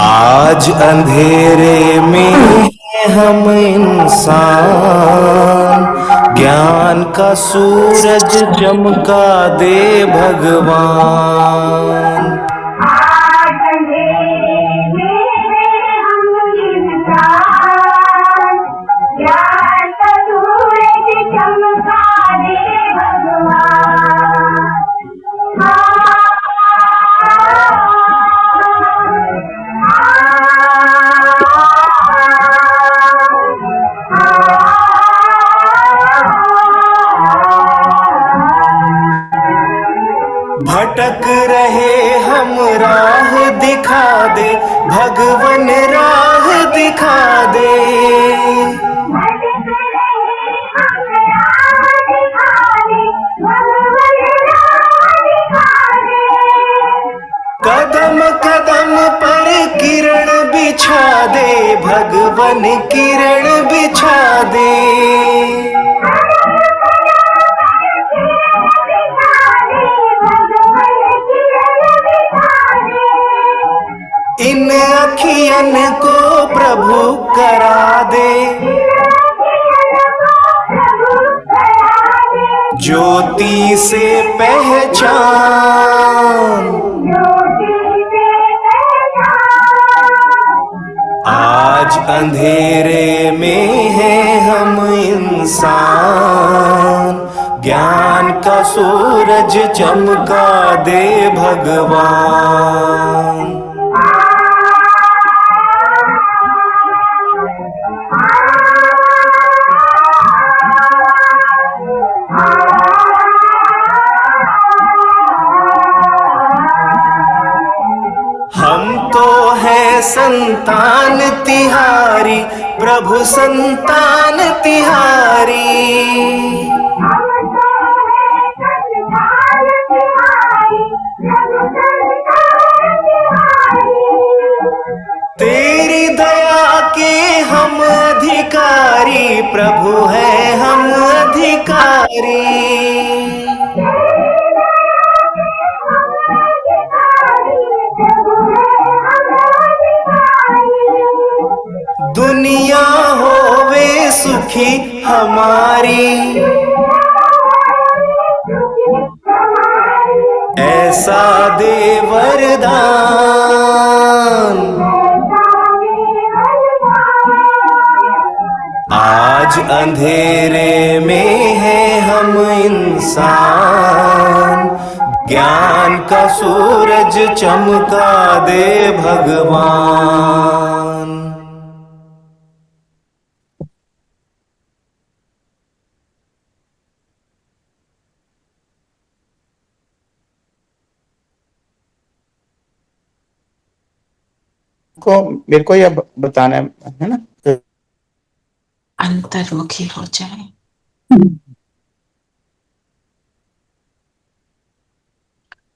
आज अंधेरे में हम इंसान, ज्ञान का सूरज चमका दे भगवान। आज अंधेरे में हम इंसान, ज्ञान का सूरज चमका दे भगवान। भटक रहे हम राह दिखा दे भगवन, राह दिखा दे। भटक रहे हम राह दिखा दे भगवन, राह दिखा दे। कदम कदम पर किरण बिछा दे भगवन, किरण बिछा दे। इन अखियन को प्रभु करा दे, ज्योति से पहचान। आज अंधेरे में है हम इंसान, ज्ञान का सूरज चमका दे भगवान। हम तो है संतान तिहारी, प्रभु संतान तिहारी। तेरी दया के हम अधिकारी, प्रभु है हम अधिकारी। दुनिया होवे सुखी हमारी, ऐसा दे वरदान। आज अंधेरे में है हम इंसान, ज्ञान का सूरज चमका दे भगवान। मेरे को यह बताना है ना, अंतर्मुखी हो जाए,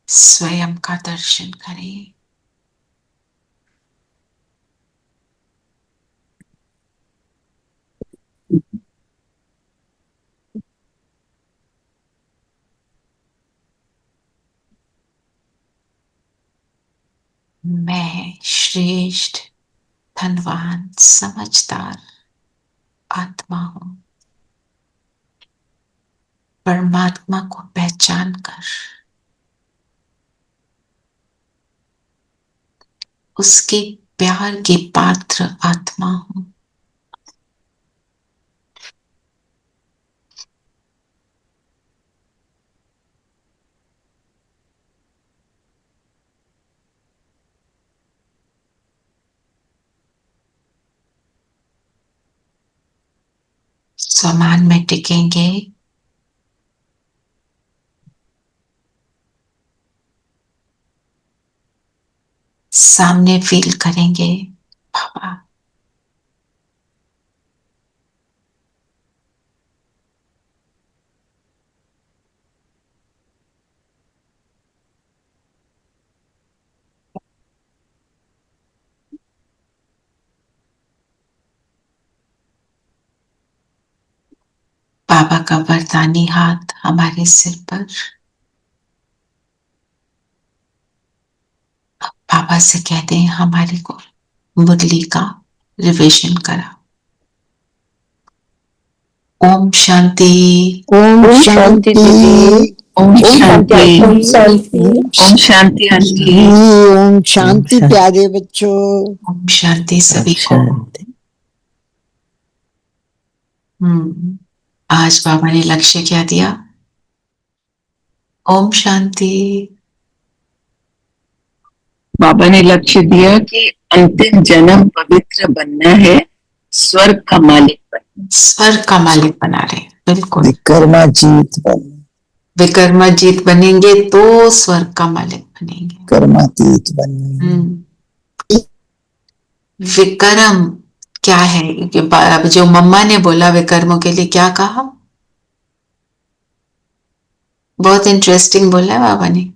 स्वयं का दर्शन करें। मैं श्रेष्ठ, धनवान, समझदार आत्मा हूं। परमात्मा को पहचान कर उसके प्यार के पात्र आत्मा हूं। स्वमान में टिकेंगे, सामने फील करेंगे बाबा। बाबा का वरदानी हाथ हमारे सिर पर। बाबा से कहते हैं हमारे को मुरली का रिविजन करा। ओम शांति। ओम शांति दीदी। ओम शांति। ओम शांति। ओम शांति आंटी। ओम शांति प्यारे बच्चों। ओम शांति सभी को। आज बाबा ने लक्ष्य क्या दिया? ओम शांति। बाबा ने लक्ष्य दिया कि अंतिम जन्म पवित्र बनना है, स्वर्ग का मालिक बनना। स्वर्ग का मालिक बना रहे, बिल्कुल। विक्रमाजीत बन विक्रमाजीत बनेंगे तो स्वर्ग का मालिक बनेंगे। कर्मातीत बनना। विक्रम क्या है? अब जो मम्मा ने बोला विक्रमों के लिए क्या कहा? बहुत इंटरेस्टिंग बोला है बाबा ने,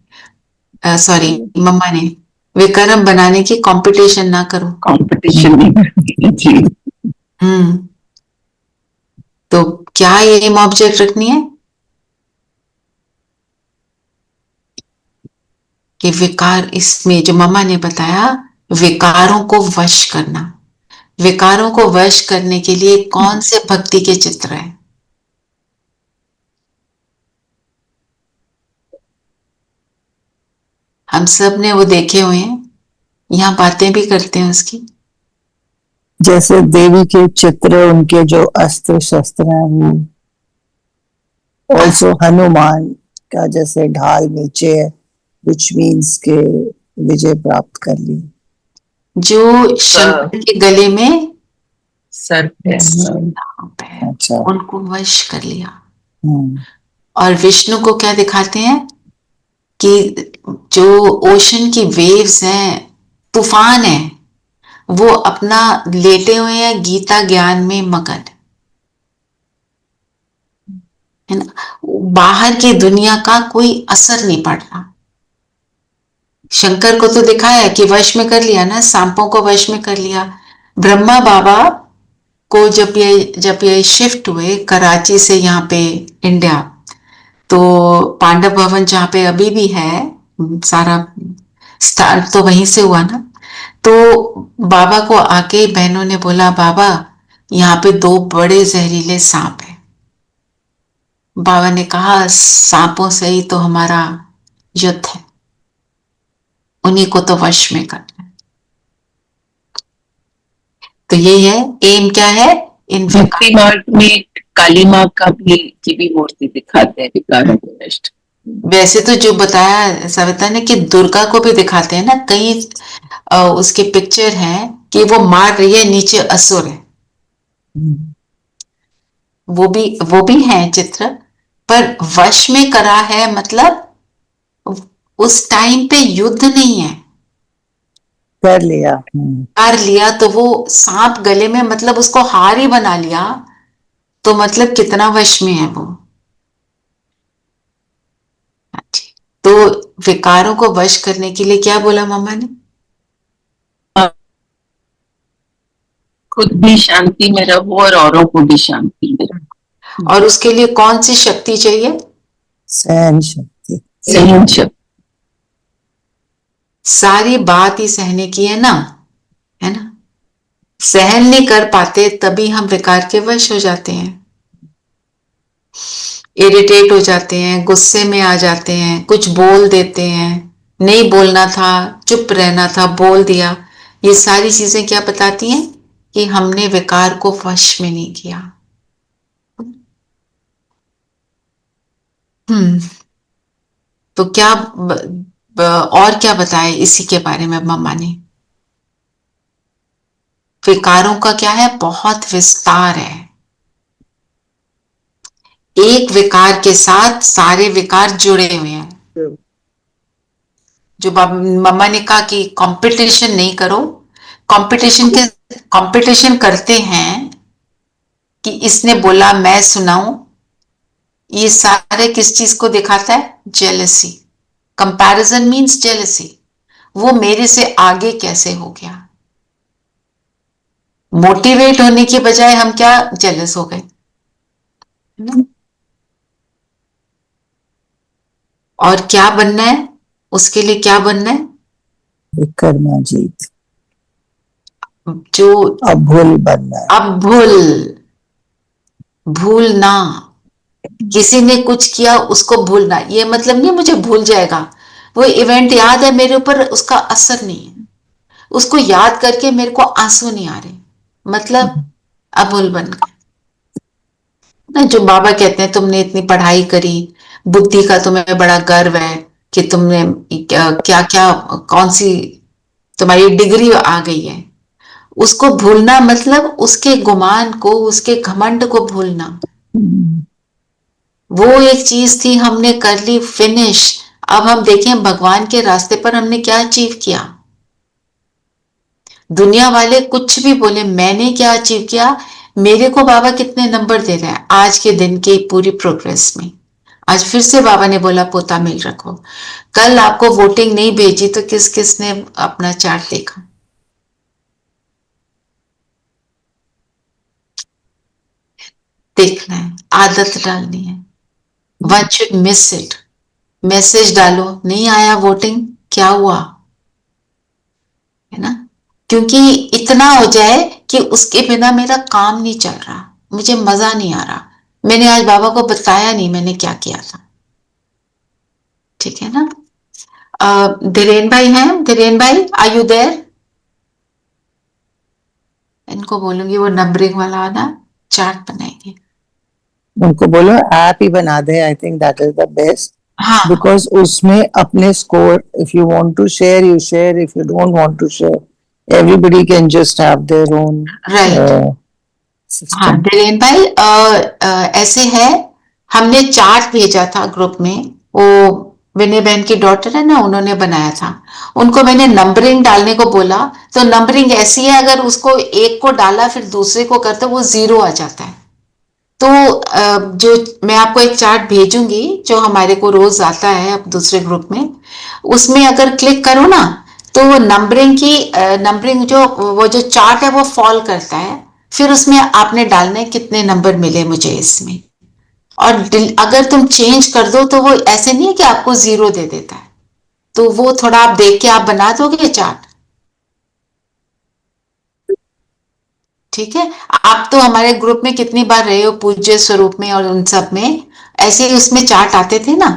सॉरी मम्मा ने। विक्रम बनाने की कंपटीशन ना करो। कंपटीशन नहीं करनी जी। तो क्या एम ऑब्जेक्ट रखनी है कि विकार, इसमें जो मम्मा ने बताया विकारों को वश करना। विकारों को वश करने के लिए कौन से भक्ति के चित्र हैं? हम सब ने वो देखे हुए हैं, यहाँ बातें भी करते हैं उसकी। जैसे देवी के चित्र, उनके जो अस्त्र शस्त्र हैं वो, ऑल्सो हनुमान का जैसे ढाल नीचे है, विच मीन्स के विजय प्राप्त कर ली। जो शंकर के गले में सर पे सांप है, अच्छा। उनको वश कर लिया। और विष्णु को क्या दिखाते हैं कि जो ओशन की वेव्स हैं, तूफान है, वो अपना लेटे हुए हैं गीता ज्ञान में मगन है ना। बाहर की दुनिया का कोई असर नहीं पड़ रहा। शंकर को तो दिखाया कि वश में कर लिया ना, सांपों को वश में कर लिया। ब्रह्मा बाबा को जब ये शिफ्ट हुए कराची से यहाँ पे इंडिया, तो पांडव भवन जहाँ पे अभी भी है, सारा स्टार्ट तो वहीं से हुआ ना। तो बाबा को आके बहनों ने बोला, बाबा यहाँ पे 2 बड़े जहरीले सांप हैं। बाबा ने कहा सांपों से ही तो हमारा युद्ध है, उन्हीं को तो वश में करना है। तो यही है एम। क्या है? इन भक्ति मार्ग में काली माँ की भी मूर्ति दिखाते हैं विकारों को नष्ट। वैसे तो जो बताया सविता ने कि दुर्गा को भी दिखाते हैं ना, कई उसके पिक्चर हैं कि वो मार रही है, नीचे असुर है। वो भी है चित्र, पर वश में करा है, मतलब उस टाइम पे युद्ध नहीं है, कर लिया। कर लिया। तो वो सांप गले में, मतलब उसको हार ही बना लिया, तो मतलब कितना वश में है वो। तो विकारों को वश करने के लिए क्या बोला मम्मा ने? खुद भी शांति में रहो और औरों को भी शांति में रहो। और उसके लिए कौन सी शक्ति चाहिए? सहन शक्ति। सहन शक्ति। सारी बात ही सहने की है ना, है ना। सहन नहीं कर पाते तभी हम विकार के वश हो जाते हैं, इरिटेट हो जाते हैं, गुस्से में आ जाते हैं, कुछ बोल देते हैं। नहीं बोलना था, चुप रहना था, बोल दिया। ये सारी चीजें क्या बताती हैं कि हमने विकार को वश में नहीं किया। तो क्या और क्या बताया इसी के बारे में मम्मा ने? विकारों का क्या है? बहुत विस्तार है। एक विकार के साथ सारे विकार जुड़े हुए हैं। जो मम्मा ने कहा कि कंपटीशन नहीं करो, कंपटीशन करते हैं कि इसने बोला मैं सुनाऊं। ये सारे किस चीज को दिखाता है? जेलसी। Comparison means jealousy. वो मेरे से आगे कैसे हो गया। मोटिवेट होने के बजाय हम क्या जेलस हो गए, और क्या बनना है, उसके लिए क्या बनना है, विकर्मा जीत, जो अभुल बनना है। अब भूलना, किसी ने कुछ किया उसको भूलना, ये मतलब नहीं मुझे भूल जाएगा, वो इवेंट याद है मेरे ऊपर, उसका असर नहीं है, उसको याद करके मेरे को आंसू नहीं आ रहे, मतलब अभूल बन गए ना। जो बाबा कहते हैं तुमने इतनी पढ़ाई करी, बुद्धि का तुम्हें बड़ा गर्व है कि तुमने क्या क्या कौन सी तुम्हारी डिग्री आ गई है, उसको भूलना मतलब उसके गुमान को, उसके घमंड को भूलना। वो एक चीज थी, हमने कर ली, फिनिश। अब हम देखें भगवान के रास्ते पर हमने क्या अचीव किया। दुनिया वाले कुछ भी बोले, मैंने क्या अचीव किया, मेरे को बाबा कितने नंबर दे रहे हैं आज के दिन की पूरी प्रोग्रेस में। आज फिर से बाबा ने बोला पोता मिल रखो। कल आपको वोटिंग नहीं भेजी तो किस किस ने अपना चार्ट देखा। देखना है, आदत डालनी है। One should miss it. Message डालो, नहीं आया वोटिंग, क्या हुआ, है ना। क्योंकि इतना हो जाए कि उसके बिना मेरा काम नहीं चल रहा, मुझे मजा नहीं आ रहा, मैंने आज बाबा को बताया नहीं मैंने क्या किया था। ठीक है ना। धीरेन भाई हैं, धीरेन भाई आर यू देयर? इनको बोलूंगी वो नंबरिंग वाला ना चार्ट बनाएंगे। उनको बोलो ऐप ही बना दे, I think that is the best, हाँ बिकॉज उसमें अपने score, if you want to share you share, if you don't want to share everybody can just have their own right. हाँ system. धीरेन भाई ऐसे है, हमने चार्ट भेजा था ग्रुप में, वो विनय बहन की डॉटर है ना, उन्होंने बनाया था, उनको मैंने नंबरिंग डालने को बोला, तो नंबरिंग ऐसी है अगर उसको एक को डाला फिर दूसरे को करते वो जीरो आ जाता है। तो जो मैं आपको एक चार्ट भेजूंगी जो हमारे को रोज आता है अब दूसरे ग्रुप में, उसमें अगर क्लिक करो ना तो वो नंबरिंग जो वो जो चार्ट है वो फॉल करता है, फिर उसमें आपने डालना है कितने नंबर मिले मुझे इसमें, और अगर तुम चेंज कर दो तो वो ऐसे नहीं है कि आपको जीरो दे देता है, तो वो थोड़ा आप देख के आप बना दोगे चार्ट। ठीक है। आप तो हमारे ग्रुप में कितनी बार रहे हो पूज्य स्वरूप में और उन सब में, ऐसे ही उसमें चार्ट आते थे ना,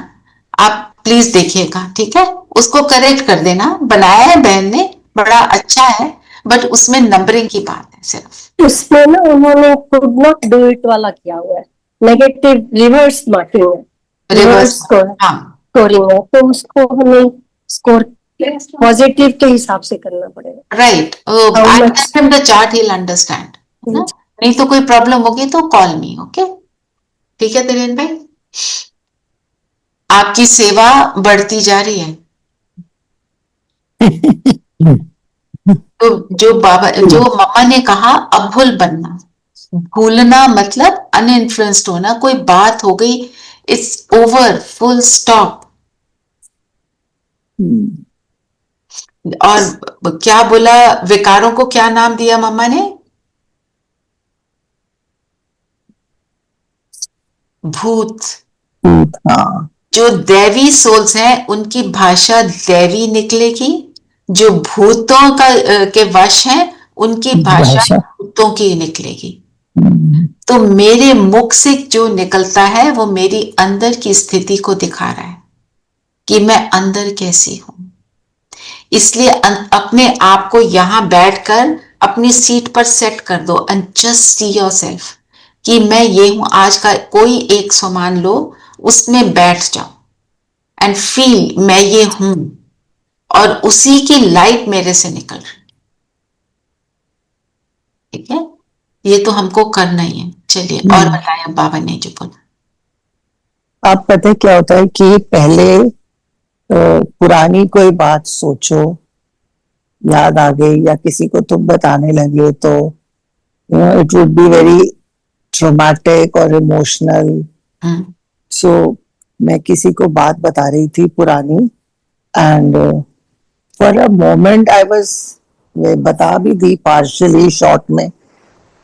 आप प्लीज देखिएगा, ठीक है। उसको करेक्ट कर देना, बनाया है बहन ने, बड़ा अच्छा है, बट उसमें नंबरिंग की बात है सिर्फ। उसमें ना उन्होंने कुड नॉट डू इट वाला किया हुआ है, नेगेटिव रिवर्स मार्किंग है, रिवर्स हाँ स्कोरिंग है, तो उसको हमें स्कोर पॉजिटिव के हिसाब से करना पड़ेगा। Right, I send the chart, he will understand ना। नहीं तो कोई प्रॉब्लम होगी तो कॉल मी, ओके। ठीक है धीरेन भाई, आपकी सेवा बढ़ती जा रही है। तो जो मम्मा ने कहा अभुल बनना, भूलना मतलब अनइन्फ्लुएंस्ड होना, कोई बात हो गई, इट्स ओवर, फुल स्टॉप। और क्या बोला, विकारों को क्या नाम दिया मम्मा ने? भूत। हाँ, जो दैवी सोल्स हैं उनकी भाषा दैवी निकलेगी, जो भूतों के वश हैं उनकी भाषा भूतों की निकलेगी। तो मेरे मुख से जो निकलता है वो मेरी अंदर की स्थिति को दिखा रहा है कि मैं अंदर कैसी हूं। इसलिए अपने आप को यहां बैठकर अपनी सीट पर सेट कर दो एंड जस्ट सी योरसेल्फ कि मैं ये हूं। आज का कोई एक सामान लो, उसमें बैठ जाओ एंड फील मैं ये हूं, और उसी की लाइट मेरे से निकल रही। ठीक है, ये तो हमको करना ही है। चलिए और बताया बाबा ने जो बोला। आप पता है क्या होता है कि पहले पुरानी कोई बात सोचो, याद आ गई या किसी को तुम बताने लगे तो it would be very traumatic और इमोशनल। सो मैं किसी को बात बता रही थी पुरानी, and for a moment I was, बता भी दी पार्शियली शॉर्ट में,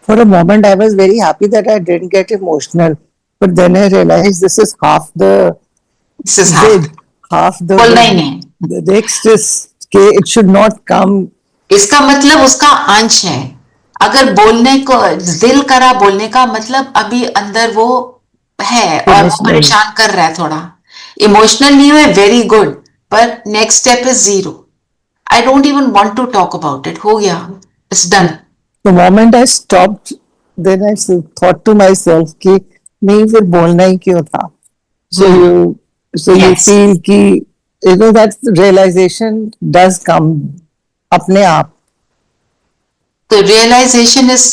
for a moment I was very happy that I didn't get emotional, but then I realized this is half the This is bid. half the बोलना ही नहीं। the next is कि it should not come. इसका मतलब उसका अंश है। अगर बोलने को दिल करा बोलने का मतलब अभी अंदर वो है और वो Emotional. परेशान कर रहा है थोड़ा। इमोशनल नहीं हुए, वेरी गुड, पर next step is 0। I don't even want to talk about it. हो गया, it's done. The moment I stopped, then I thought to myself कि नहीं फिर बोलना ही क्यों था. So you Yes. feel कि you know that realization does come अपने आप. तो realisation is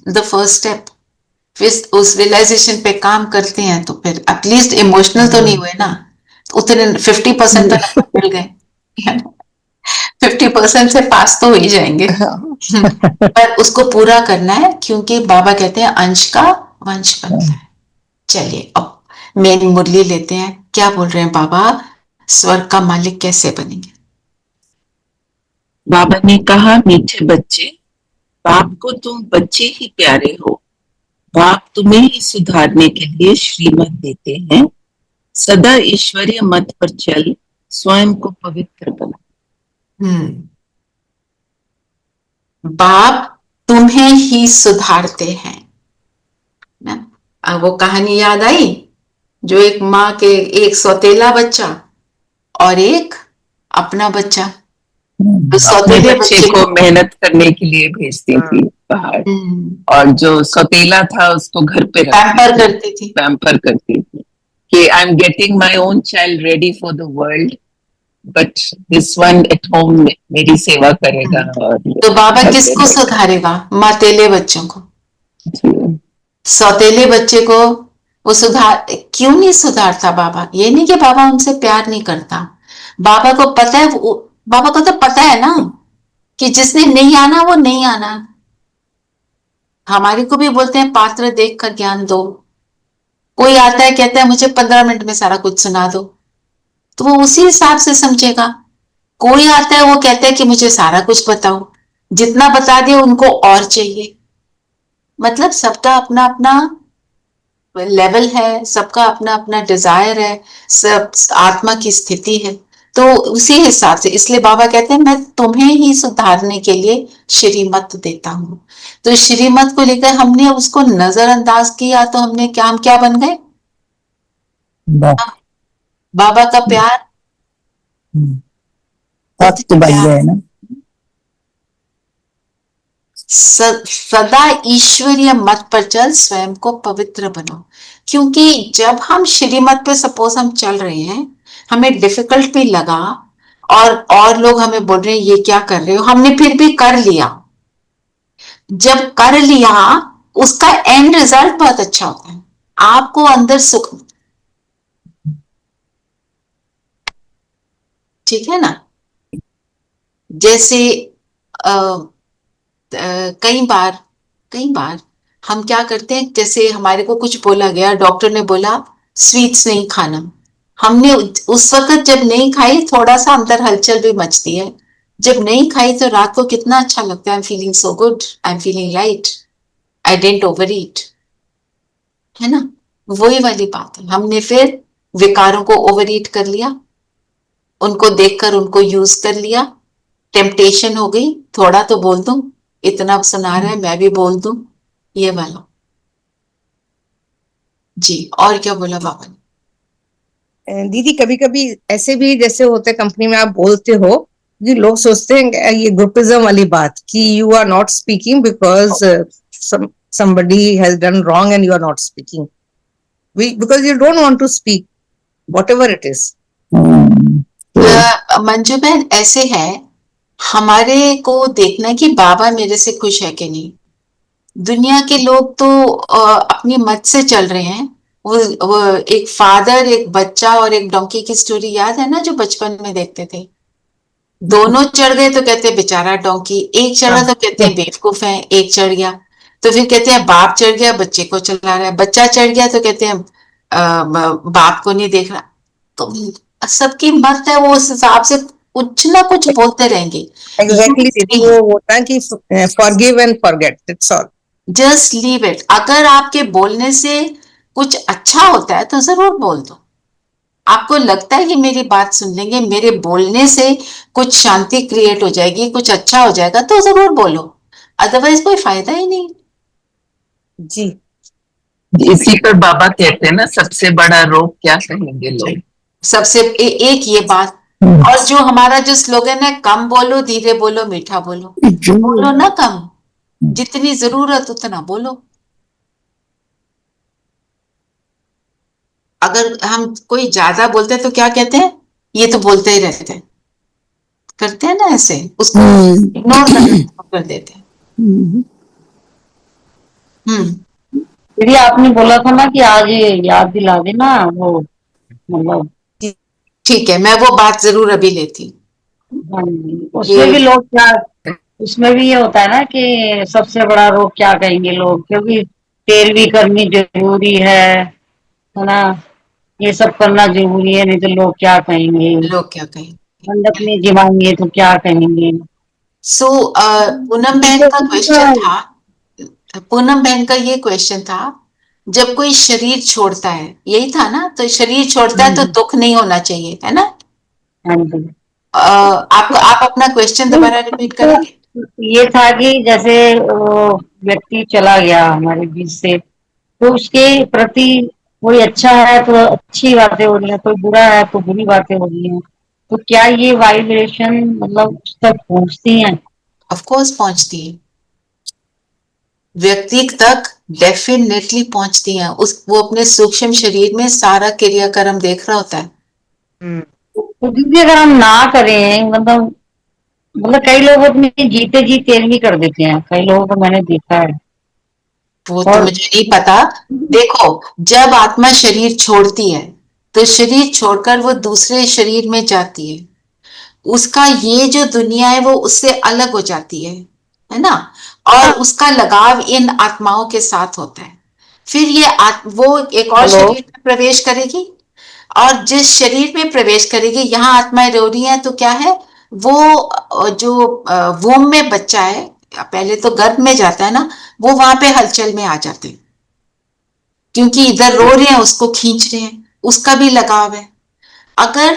the first step. फिर उस रियलाइजेशन पे काम करते हैं तो फिर एटलीस्ट इमोशनल तो नहीं हुए ना, तो उतने 50% तो नंबर मिल गए। 50% से पास तो हो ही जाएंगे। पर उसको पूरा करना है, क्योंकि बाबा कहते हैं अंश का वंश बनता है। चलिए अब मेन मुरली लेते हैं। क्या बोल रहे हैं बाबा, स्वर्ग का मालिक कैसे बनेंगे? बाबा ने कहा, मीठे बच्चे, बाप को तुम बच्चे ही प्यारे हो। बाप तुम्हें ही सुधारने के लिए श्रीमत देते हैं। सदा ईश्वरीय मत पर चल, स्वयं को पवित्र बना। बाप तुम्हें ही सुधारते हैं ना। अब वो कहानी याद आई जो एक माँ के एक सौतेला बच्चा और एक अपना बच्चा। तो अपने सौतेले बच्चे को मेहनत करने के लिए भेजती थी बाहर, और जो सौतेला था उसको घर पे पैम्पर करती थी। पैम्पर करती थी कि I am getting my own child ready for the world, but this one at home मेरी सेवा करेगा। और तो बाबा किसको सुधारेगा? मातेले बच्चों को। सौतेले बच्चे को वो सुधार क्यों नहीं सुधारता बाबा? ये नहीं कि बाबा उनसे प्यार नहीं करता। बाबा को पता है, बाबा को तो पता है ना कि जिसने नहीं आना वो नहीं आना। हमारे को भी बोलते हैं पात्र देख कर ज्ञान दो। कोई आता है कहता है मुझे 15 मिनट में सारा कुछ सुना दो, तो वो उसी हिसाब से समझेगा। कोई आता है वो कहता है कि मुझे सारा कुछ बताओ, जितना बता दिया उनको और चाहिए। मतलब सबका अपना अपना लेवल है, सबका अपना अपना डिजायर है, सब आत्मा की स्थिति है, तो उसी हिसाब से। इसलिए बाबा कहते हैं मैं तुम्हें ही सुधारने के लिए श्रीमत देता हूं। तो श्रीमत को लेकर हमने उसको नजरअंदाज किया तो हमने हम क्या बन गए? बाबा का प्यार भक्त बन गए ना। सदा ईश्वरीय मत पर चल, स्वयं को पवित्र बनो। क्योंकि जब हम श्रीमत पे सपोज हम चल रहे हैं, हमें डिफिकल्ट भी लगा और लोग हमें बोल रहे हैं ये क्या कर रहे हो, हमने फिर भी कर लिया। जब कर लिया उसका एंड रिजल्ट बहुत अच्छा होता है, आपको अंदर सुख। ठीक है ना? जैसे कई बार हम क्या करते हैं, जैसे हमारे को कुछ बोला गया, डॉक्टर ने बोला स्वीट्स नहीं खाना, हमने उस वक्त जब नहीं खाई थोड़ा सा अंदर हलचल भी मचती है। जब नहीं खाई तो रात को कितना अच्छा लगता है, I am feeling so good, I am feeling light, I didn't over ईट, है ना? वही वाली बात है। हमने फिर विकारों को ओवर ईट कर लिया, उनको देखकर उनको यूज कर लिया, टेम्पटेशन हो गई, थोड़ा तो बोल दूं, इतना सुना रहा है मैं भी बोल दूं, ये वाला। जी, और क्या बोला बाबा ने? दीदी कभी कभी ऐसे भी जैसे होते कंपनी में आप बोलते हो कि लोग सोचते हैं ये ग्रुपिज्म वाली बात कि you are not speaking because somebody has done wrong and you are not speaking because you don't want to speak whatever it is. Manju बहन ऐसे है, हमारे को देखना कि बाबा मेरे से खुश है कि नहीं। दुनिया के लोग तो अपनी मत से चल रहे हैं। वो एक फादर, एक बच्चा और एक डोंकी की स्टोरी याद है ना, जो बचपन में देखते थे। दोनों चढ़ गए तो कहते हैं बेचारा डोंकी, एक चढ़ा तो कहते हैं बेवकूफ है, एक चढ़ गया तो फिर कहते हैं बाप चढ़ गया बच्चे को चला रहा है, बच्चा चढ़ गया तो कहते हैं बाप को नहीं देख रहा। तो सबकी मत है, वो उस हिसाब से कुछ ना कुछ बोलते रहेंगे। Exactly, वो होता है कि forgive and forget, that's all. Just leave it. अगर आपके बोलने से कुछ अच्छा होता है तो जरूर बोल दो, आपको लगता है कि मेरी बात सुन लेंगे, मेरे बोलने से कुछ शांति क्रिएट हो जाएगी, कुछ अच्छा हो जाएगा, तो जरूर बोलो, अदरवाइज कोई फायदा ही नहीं। जी। इसी पर बाबा कहते हैं ना, सबसे बड़ा रोग क्या कहेंगे लोग। सबसे एक ये बात, और जो हमारा जो स्लोगन है, कम बोलो, धीरे बोलो, मीठा बोलो। बोलो ना कम, जितनी जरूरत उतना बोलो। अगर हम कोई ज्यादा बोलते हैं तो क्या कहते हैं, ये तो बोलते ही रहते हैं, करते हैं ना ऐसे, उसको इग्नोर कर देते हैं। दीदी आपने बोला था ना कि आज ये याद दिला देना वो, मतलब ठीक है, मैं वो बात जरूर अभी लेती। हाँ जी, उसमें भी लोग क्या, उसमें भी ये होता है ना कि सबसे बड़ा रोग क्या कहेंगे लोग, क्योंकि पैरवी करनी जरूरी है ना, ये सब करना जरूरी है, नहीं तो लोग क्या कहेंगे, लोग क्या कहेंगे, मंडप में जिवाएंगे तो क्या कहेंगे। सो पूनम बहन का क्वेश्चन था, पूनम बहन का ये क्वेश्चन था, जब कोई शरीर छोड़ता है, यही था ना, तो शरीर छोड़ता है तो दुख नहीं होना चाहिए, है ना। हाँ जी। आप अपना क्वेश्चन दोबारा रिपीट करेंगे। ये था कि जैसे वो व्यक्ति चला गया हमारे बीच से, तो उसके प्रति कोई अच्छा है तो अच्छी बातें हो रही है, कोई बुरा है तो बुरी बातें हो रही हैं, तो क्या ये वाइब्रेशन मतलब उस तक पहुंचती हैं? ऑफ कोर्स पहुंचती है, व्यक्ति तक डेफिनेटली पहुंचती हैं। वो अपने सूक्ष्म शरीर में सारा क्रियाक्रम देख रहा होता है। तो दीदी अगर हम ना करें, मतलब कई लोग अपनी जीते जी तेरहवीं कर देते हैं, कई लोगों को मैंने देखा है। वो तो मुझे नहीं पता। देखो, जब आत्मा शरीर छोड़ती है तो शरीर छोड़कर वो दूसरे शरीर में जाती है, उसका ये जो दुनिया है वो उससे अलग हो जाती है ना, और उसका लगाव इन आत्माओं के साथ होता है। फिर वो एक और शरीर में प्रवेश करेगी, और जिस शरीर में प्रवेश करेगी, यहाँ आत्माएं रो रही हैं, तो क्या है, वो जो वोम में बच्चा है, पहले तो गर्भ में जाता है ना, वो वहां पे हलचल में आ जाते हैं, क्योंकि इधर रो रहे हैं, उसको खींच रहे हैं, उसका भी लगाव है। अगर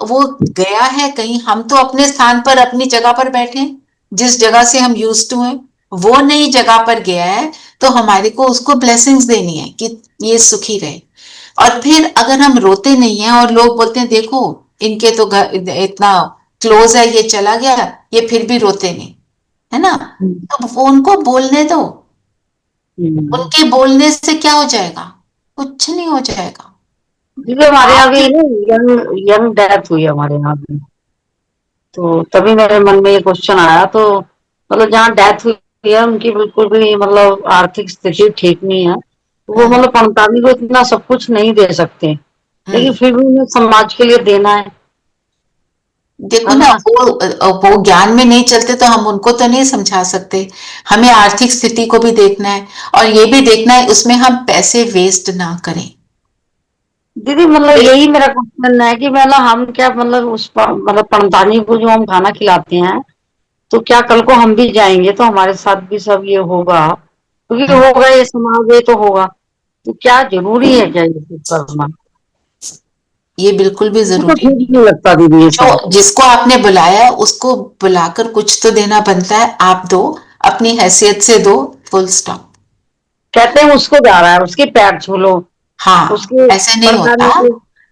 वो गया है कहीं, हम तो अपने स्थान पर अपनी जगह पर बैठे हैं, जिस जगह से हम यूज टू हैं, वो नई जगह पर गया है, तो हमारे को उसको ब्लेसिंग्स देनी है कि ये सुखी रहे। और फिर अगर हम रोते नहीं हैं और लोग बोलते हैं देखो इनके तो इतना क्लोज है, ये चला गया, ये फिर भी रोते नहीं, है ना, तो वो उनको बोलने दो। उनके बोलने से क्या हो जाएगा, कुछ नहीं हो जाएगा। दीदी हमारे यहाँ भी यंग यंग डेथ हुई हमारे यहाँ भी, तो तभी मेरे मन में ये क्वेश्चन आया। तो मतलब जहाँ डेथ हुई है उनकी बिल्कुल भी मतलब आर्थिक स्थिति ठीक नहीं है, तो वो मतलब 45 को इतना सब कुछ नहीं दे सकते, लेकिन फिर भी उन्हें समाज के लिए देना है। देखो ना, वो ज्ञान में नहीं चलते तो हम उनको तो नहीं समझा सकते, हमें आर्थिक स्थिति को भी देखना है, और ये भी देखना है उसमें हम पैसे वेस्ट ना करें। दीदी मतलब यही मेरा क्वेश्चन है कि मतलब हम क्या मतलब मतलब पंडितानी को जो हम खाना खिलाते हैं, तो क्या कल को हम भी जाएंगे तो हमारे साथ भी सब ये होगा, क्योंकि होगा ये समाज, ये तो होगा, तो क्या जरूरी है क्या ये सब करना? ये बिल्कुल भी जरूरी ठीक नहीं लगता दीदी ये सब। जिसको आपने बुलाया उसको बुलाकर कुछ तो देना बनता है, आप दो, अपनी हैसियत से दो, फुल स्टॉप। कहते हैं उसको जा रहा है उसके पैर छू लो, हाँ, उसके ऐसे नहीं होता,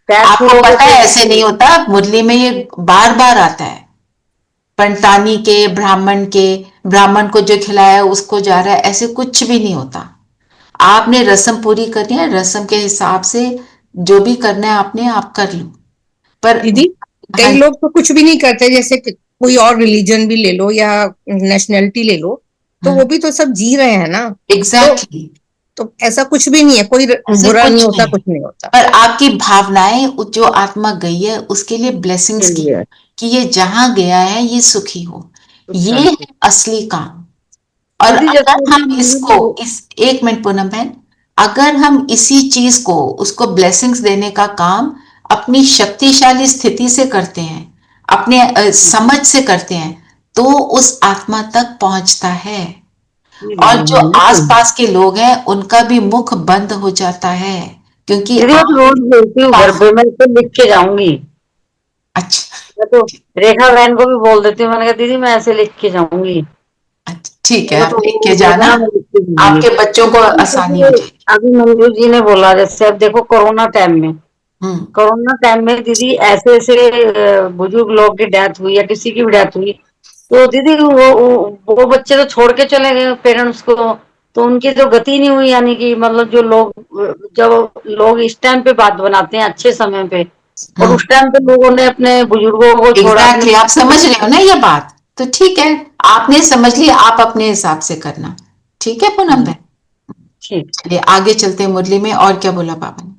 पैर आपको पता है तो ऐसे नहीं होता। मुरली में ये बार बार आता है, पंडितानी के, ब्राह्मण को जो खिलाया उसको जा रहा है, ऐसे कुछ भी नहीं होता। आपने रस्म पूरी करनी है, रस्म के हिसाब से जो भी करना है आपने, आप कर लो। पर दीदी कई लोग तो कुछ भी नहीं करते, जैसे कोई और रिलीजन भी ले लो या नेशनैलिटी ले लो, तो वो भी तो सब जी रहे हैं ना। एग्जैक्टली, तो ऐसा कुछ भी नहीं है, कोई बुरा नहीं होता, कुछ नहीं होता। पर आपकी भावनाएं, जो आत्मा गई है उसके लिए ब्लेसिंग्स की, कि ये जहां गया है ये सुखी हो, ये है असली काम। और अगर हम इसको एक मिनट पूनम बहन, अगर हम इसी चीज को, उसको ब्लेसिंग्स देने का काम अपनी शक्तिशाली स्थिति से करते हैं, अपने समझ से करते हैं, तो उस आत्मा तक पहुंचता है। और जो आसपास के लोग हैं उनका भी मुख बंद हो जाता है, क्योंकि दीदी मैं तो रोज बोलती हूँ घर पे, मैं तो लिख के जाऊंगी। अच्छा मैं तो रेखा बहन को भी बोल देती हूँ, मैंने कहा दीदी मैं ऐसे लिख के जाऊंगी। अच्छा, ठीक है, वो आप तो लिख वो के जाना, कहना मैं लिख के जाऊंगी। आपके बच्चों को आसानी हो जाएगी। अभी मंजू जी ने बोला, जैसे अब देखो कोरोना टाइम में, हम्म कोरोना टाइम में दीदी ऐसे ऐसे बुजुर्ग लोग की डेथ हुई या किसी की भी डेथ हुई, तो दीदी वो बच्चे तो छोड़ के चले गए पेरेंट्स को, तो उनकी तो गति नहीं हुई, यानी कि मतलब जो लोग, जब लोग इस टाइम पे बात बनाते हैं अच्छे समय पे, और उस टाइम पे लोगों ने अपने बुजुर्गों को छोड़ा, एग्जैक्टली, आप अपने। समझ रहे हो ना ये बात, तो ठीक है, आपने समझ लिया, आप अपने हिसाब से करना। ठीक है पूनम बहन, ठीक। चलिए आगे चलते हैं मुरली में। और क्या बोला बाबा ने?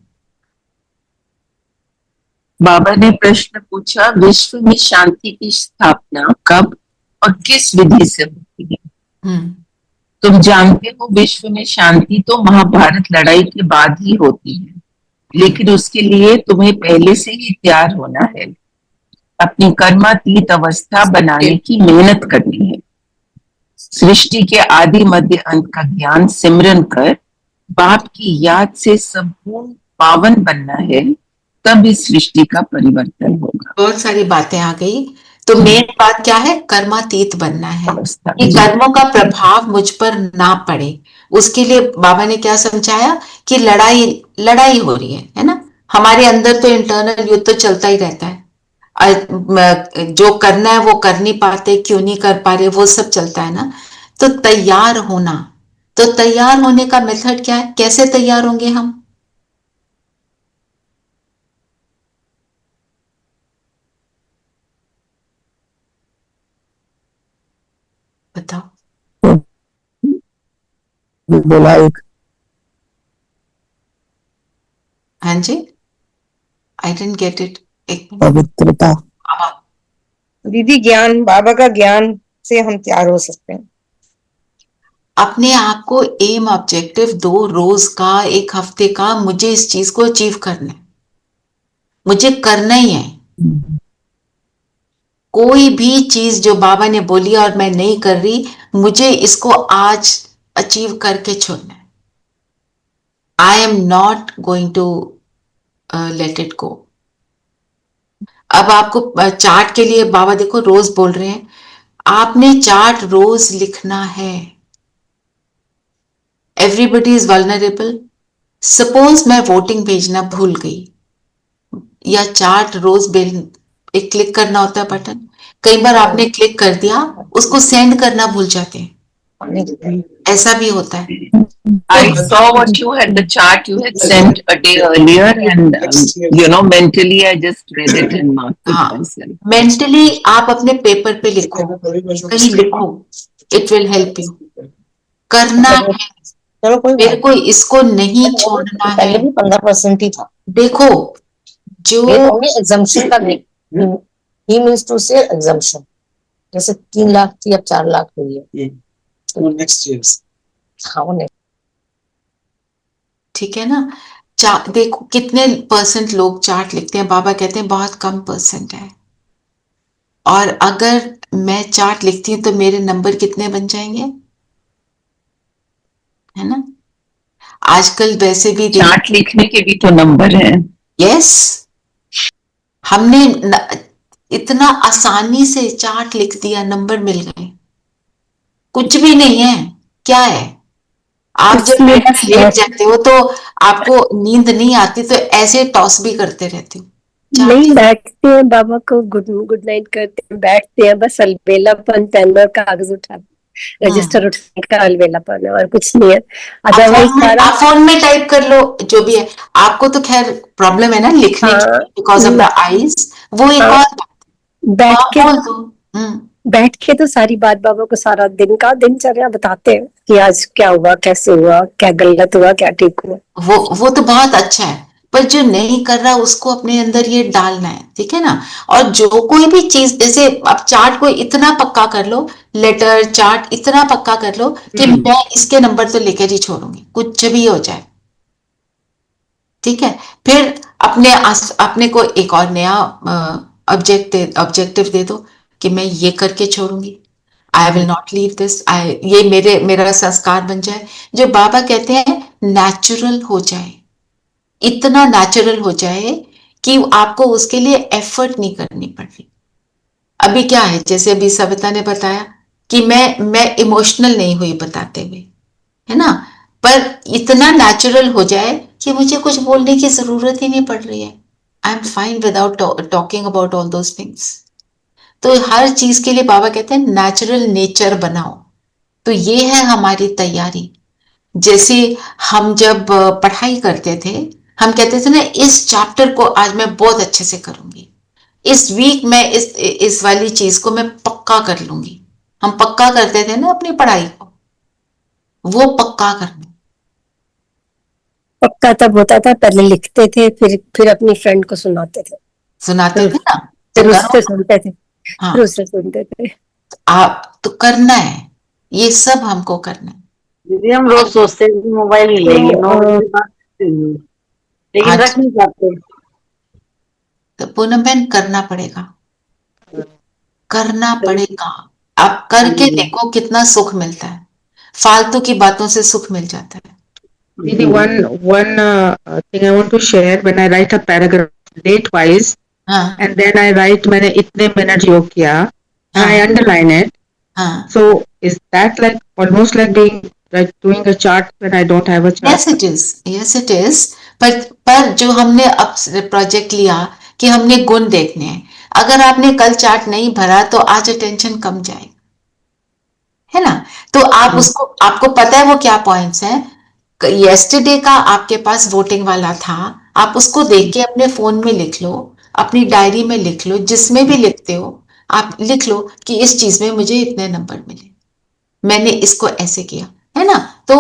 बाबा ने प्रश्न पूछा, विश्व में शांति की स्थापना कब और किस विधि से होती है? हम्म तुम जानते हो विश्व में शांति तो महाभारत लड़ाई के बाद ही होती है, लेकिन उसके लिए तुम्हें पहले से ही तैयार होना है, अपनी कर्मातीत अवस्था बनाने की मेहनत करनी है, सृष्टि के आदि मध्य अंत का ज्ञान सिमरन कर बाप की याद से संपूर्ण पावन बनना है, तब इस सृष्टि का परिवर्तन होगा। बहुत सारी बातें आ गई, तो मेन बात क्या है? कर्मातीत बनना है, अवस्था कि कर्मों का प्रभाव मुझ पर ना पड़े। उसके लिए बाबा ने क्या समझाया कि लड़ाई लड़ाई हो रही है ना, हमारे अंदर तो इंटरनल युद्ध तो चलता ही रहता है। जो करना है वो कर नहीं पाते, क्यों नहीं कर पा रहे, वो सब चलता है ना। तो तैयार होना, तो तैयार होने का मेथड क्या है? कैसे तैयार होंगे हम? बताओ। बोला एक हाँ जी, आई डेंट गेट इट। एक मिनट। पवित्रता, दीदी ज्ञान, बाबा का ज्ञान से हम तैयार हो सकते हैं। अपने आप को एम ऑब्जेक्टिव दो, रोज का, एक हफ्ते का, मुझे इस चीज को अचीव करना है, मुझे करना ही है। कोई भी चीज जो बाबा ने बोली और मैं नहीं कर रही, मुझे इसको आज अचीव करके छोड़ना है। I am not going to let it go. अब आपको चार्ट के लिए बाबा देखो रोज बोल रहे हैं, आपने चार्ट रोज लिखना है। Everybody is vulnerable. सपोज मैं वोटिंग भेजना भूल गई, या चार्ट रोज बेल एक क्लिक करना होता है बटन, कई बार आपने क्लिक कर दिया, उसको सेंड करना भूल जाते हैं, ऐसा भी होता है। I saw what you had, the chart you had sent a day earlier, and mentally I just read it and marked it हाँ, myself. मेंटली आप अपने पेपर पे लिखो, कहीं लिखो, इट विल हेल्प यू। करना है, चलो कोई मेरे को इसको नहीं छोड़ना है। पहले भी 15% ही था। देखो जो एग्जाम्पशन का नहीं, ही मींस टू से एग्जाम्पशन, जैसे 3 लाख थी अब 4 लाख हुई है। नेक्स्ट ईयर हाँ वो ठीक है ना। देखो कितने परसेंट लोग चार्ट लिखते हैं, बाबा कहते हैं बहुत कम परसेंट है। और अगर मैं चार्ट लिखती हूँ तो मेरे नंबर कितने बन जाएंगे, है ना। आजकल वैसे भी चार्ट लिखने के भी तो नंबर है। यस, हमने इतना आसानी से चार्ट लिख दिया, नंबर मिल गए, कुछ भी नहीं है। क्या है, आप जब बेड में लेट जाते हो तो आपको नींद नहीं आती, तो ऐसे टॉस भी करते रहते हो। नहीं बैठते हैं, बाबा को गुड गुड नाइट करते हैं, बैठते हैं, बस अलबेलापन, पेन और कागज उठा रजिस्टर उठाने का अलबेलापन है, और कुछ नहीं है। अदरवाइज सारा आप फोन में टाइप कर लो, जो भी है। आपको तो खैर प्रॉब्लम है ना लिखने की, बिकॉज ऑफ द आईज, वो एक और बैठ के बोल दो। बैठ के तो सारी बात बाबा को सारा दिन का दिनचर्या बताते हैं कि आज क्या हुआ, कैसे हुआ, क्या गलत हुआ, क्या ठीक हुआ। वो तो बहुत अच्छा है, पर जो नहीं कर रहा उसको अपने अंदर ये डालना है, ठीक है ना। और जो कोई भी चीज, जैसे अब चार्ट को इतना पक्का कर लो, लेटर चार्ट इतना पक्का कर लो कि मैं इसके नंबर तो लेकर ही छोड़ूंगी, कुछ भी हो जाए, ठीक है। फिर अपने को एक और नया ऑब्जेक्टिव दे दो कि मैं ये करके छोड़ूंगी, I will not leave this, ये मेरा संस्कार बन जाए, जो बाबा कहते हैं नेचुरल हो जाए। इतना नेचुरल हो जाए कि आपको उसके लिए एफर्ट नहीं करनी पड़ रही। अभी क्या है, जैसे अभी सविता ने बताया कि मैं इमोशनल नहीं हुई बताते हुए, है ना, पर इतना नेचुरल हो जाए कि मुझे कुछ बोलने की जरूरत ही नहीं पड़ रही है। I am fine without talking about all those things. तो हर चीज के लिए बाबा कहते हैं नेचुरल नेचर बनाओ। तो ये है हमारी तैयारी। जैसे हम जब पढ़ाई करते थे, हम कहते थे ना, इस चैप्टर को आज मैं बहुत अच्छे से करूंगी, इस वीक में इस वाली चीज को मैं पक्का कर लूंगी। हम पक्का करते थे ना अपनी पढ़ाई को, वो पक्का करना। पक्का तब होता था, पहले लिखते थे, फिर अपनी फ्रेंड को सुनाते थे, सुनाते थे ना, तो फिर उससे करो। सुनते थे, हाँ, फिर उससे सुनते थे। आप तो करना है, ये सब हमको करना है। दीदी हम रोज सोचते हैं कि मोबाइल ही लेंगे, तो, 9 बजे बात करते हैं, लेकिन आज रख नहीं पाते। तो पूनम बहन करना पड़ेगा, करना पड़ेगा। आप करके देखो कितना सुख मिलता है, फालतू की बातों से सुख मिल जाता है। Didi, one thing I want to share, when I write a paragraph date wise, हाँ and then I write मैंने इतने मिनट योग किया, and I हाँ underline it. हाँ, So is that like almost like doing a chart when I don't have a chart? Yes it is, yes it is. पर जो हमने अब प्रोजेक्ट लिया कि हमने गुण देखने हैं, अगर आपने कल चार्ट नहीं भरा तो आज टेंशन कम जाएगा, है ना। तो आप उसको, आपको पता है वो क्या पॉइंट्स हैं। यस्टरडे का आपके पास वोटिंग वाला था, आप उसको देख के अपने फोन में लिख लो, अपनी डायरी में लिख लो, जिसमें भी लिखते हो आप लिख लो कि इस चीज में मुझे इतने नंबर मिले, मैंने इसको ऐसे किया, है ना। तो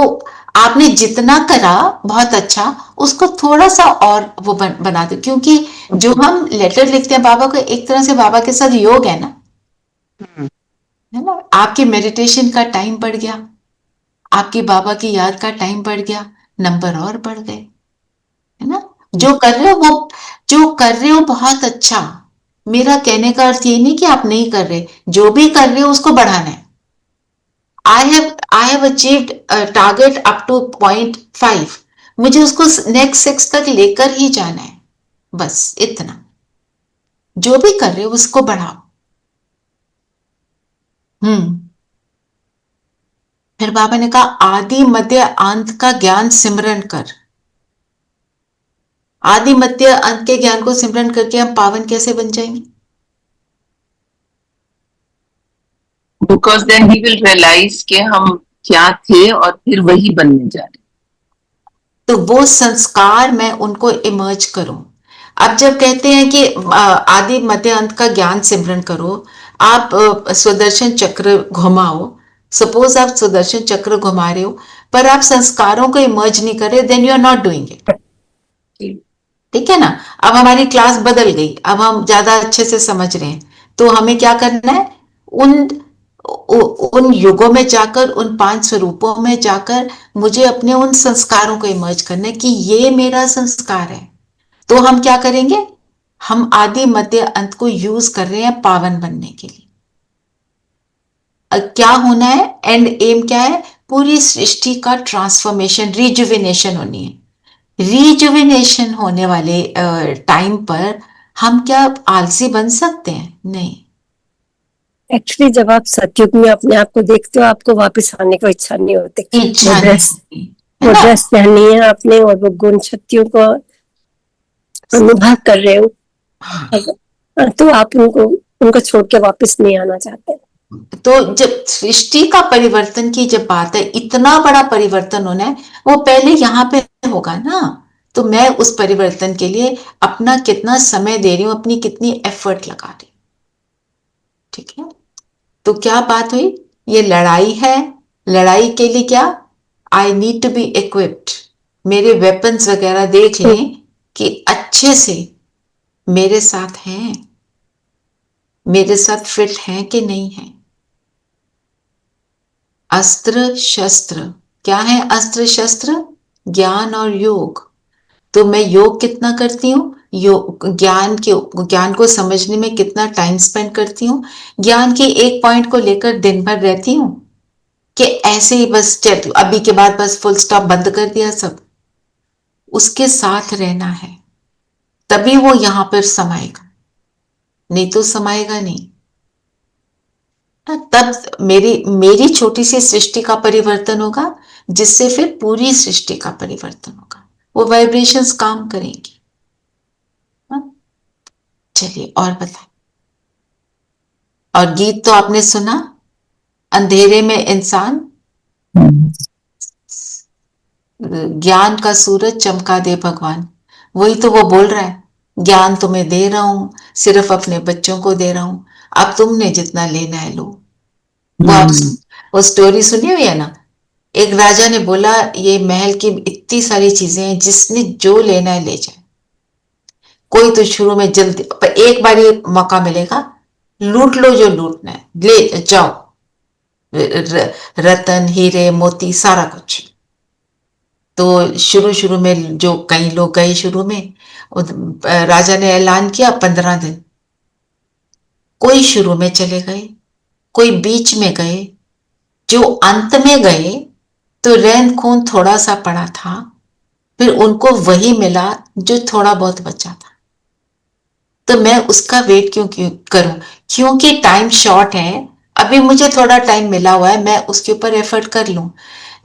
आपने जितना करा बहुत अच्छा, उसको थोड़ा सा और वो बना दो, क्योंकि जो हम लेटर लिखते हैं बाबा को, एक तरह से बाबा के साथ योग है ना, है ना। आपके मेडिटेशन का टाइम बढ़ गया, आपकी बाबा की याद का टाइम बढ़ गया, नंबर और बढ़ गए, है ना। जो कर रहे हो वो, जो कर रहे हो बहुत अच्छा। मेरा कहने का अर्थ ये नहीं कि आप नहीं कर रहे, जो भी कर रहे हो उसको बढ़ाना है। I have achieved a target up to 0.5, मुझे उसको नेक्स्ट 6 तक लेकर ही जाना है, बस इतना। जो भी कर रहे हो उसको बढ़ाओ। फिर बाबा ने कहा आदि मध्य अंत का ज्ञान सिमरन कर। आदि मध्य अंत के ज्ञान को सिमरन करके हम पावन कैसे बन जाएंगे? Because then he will realise कि हम क्या थे और फिर वही बनने जा रहे। तो वो संस्कार में उनको इमर्ज करूं। अब जब कहते हैं कि आदि मध्य अंत का ज्ञान सिमरन करो, आप सुदर्शन चक्र घुमाओ। सपोज आप सुदर्शन चक्र घुमा रहे हो, पर आप संस्कारों को इमर्ज नहीं कर रहे, then you are not doing it. ठीक है ना। अब हमारी क्लास बदल गई, अब हम ज्यादा अच्छे से समझ रहे हैं, तो हमें क्या करना है, उन युगों में जाकर, उन 5 स्वरूपों में जाकर मुझे अपने उन संस्कारों को इमर्ज करना है कि ये मेरा संस्कार है। तो हम क्या करेंगे, हम आदि मध्य अंत को यूज कर रहे हैं पावन बनने के लिए। क्या होना है, एंड एम क्या है, पूरी सृष्टि का ट्रांसफॉर्मेशन, रिजुविनेशन होनी है। रिजुविनेशन होने वाले टाइम पर हम क्या आलसी बन सकते हैं? नहीं। एक्चुअली जब आप सतयुग में अपने आप को देखते हो, आपको वापस आने की इच्छा नहीं होती। इच्छा वो नहीं ड्रेस होती, वो है ना? ड्रेस पहनी है आपने, और वो गुण शक्तियों को अनुभव कर रहे हो, तो आप उनको छोड़ के वापस नहीं आना चाहते। तो जब सृष्टि का परिवर्तन की जब बात है, इतना बड़ा परिवर्तन होना है, वो पहले यहाँ पे होगा ना। तो मैं उस परिवर्तन के लिए अपना कितना समय दे रही हूँ, अपनी कितनी एफर्ट लगा रही हूँ। ठीक है। तो क्या बात हुई, ये लड़ाई है। लड़ाई के लिए क्या, I need to be equipped. मेरे वेपन्स वगैरह देख लें कि अच्छे से मेरे साथ हैं, मेरे साथ फिट हैं कि नहीं है। अस्त्र शस्त्र क्या है? अस्त्र शस्त्र ज्ञान और योग। तो मैं योग कितना करती हूँ, योग ज्ञान को समझने में कितना टाइम स्पेंड करती हूँ, ज्ञान के एक पॉइंट को लेकर दिन भर रहती हूँ कि ऐसे ही बस चल, अभी के बाद बस फुल स्टॉप बंद कर दिया सब। उसके साथ रहना है, तभी वो यहां पर समाएगा, नहीं तो समाएगा नहीं। तब मेरी मेरी छोटी सी सृष्टि का परिवर्तन होगा, जिससे फिर पूरी सृष्टि का परिवर्तन होगा, वो वाइब्रेशंस काम करेंगी। चलिए और बताएं। और गीत तो आपने सुना, अंधेरे में इंसान ज्ञान का सूरज चमका दे भगवान। वही तो वो बोल रहा है, ज्ञान तुम्हें दे रहा हूं, सिर्फ अपने बच्चों को दे रहा हूं, अब तुमने जितना लेना है लो। वो आप वो स्टोरी सुनी हुई है ना, एक राजा ने बोला ये महल की इतनी सारी चीजें हैं, जिसने जो लेना है ले जाए। कोई तो शुरू में जल्दी, पर एक बार ये मौका मिलेगा, लूट लो जो लूटना है, ले जाओ, रतन हीरे मोती सारा कुछ। तो शुरू शुरू में जो कई लोग गए, शुरू में राजा ने ऐलान किया 15 दिन। कोई शुरू में चले गए, कोई बीच में गए, जो अंत में गए तो रैन खून थोड़ा सा पड़ा था, फिर उनको वही मिला जो थोड़ा बहुत बचा था। तो मैं उसका वेट क्यों करूं, क्योंकि टाइम शॉर्ट है, अभी मुझे थोड़ा टाइम मिला हुआ है, मैं उसके ऊपर एफर्ट कर लूं।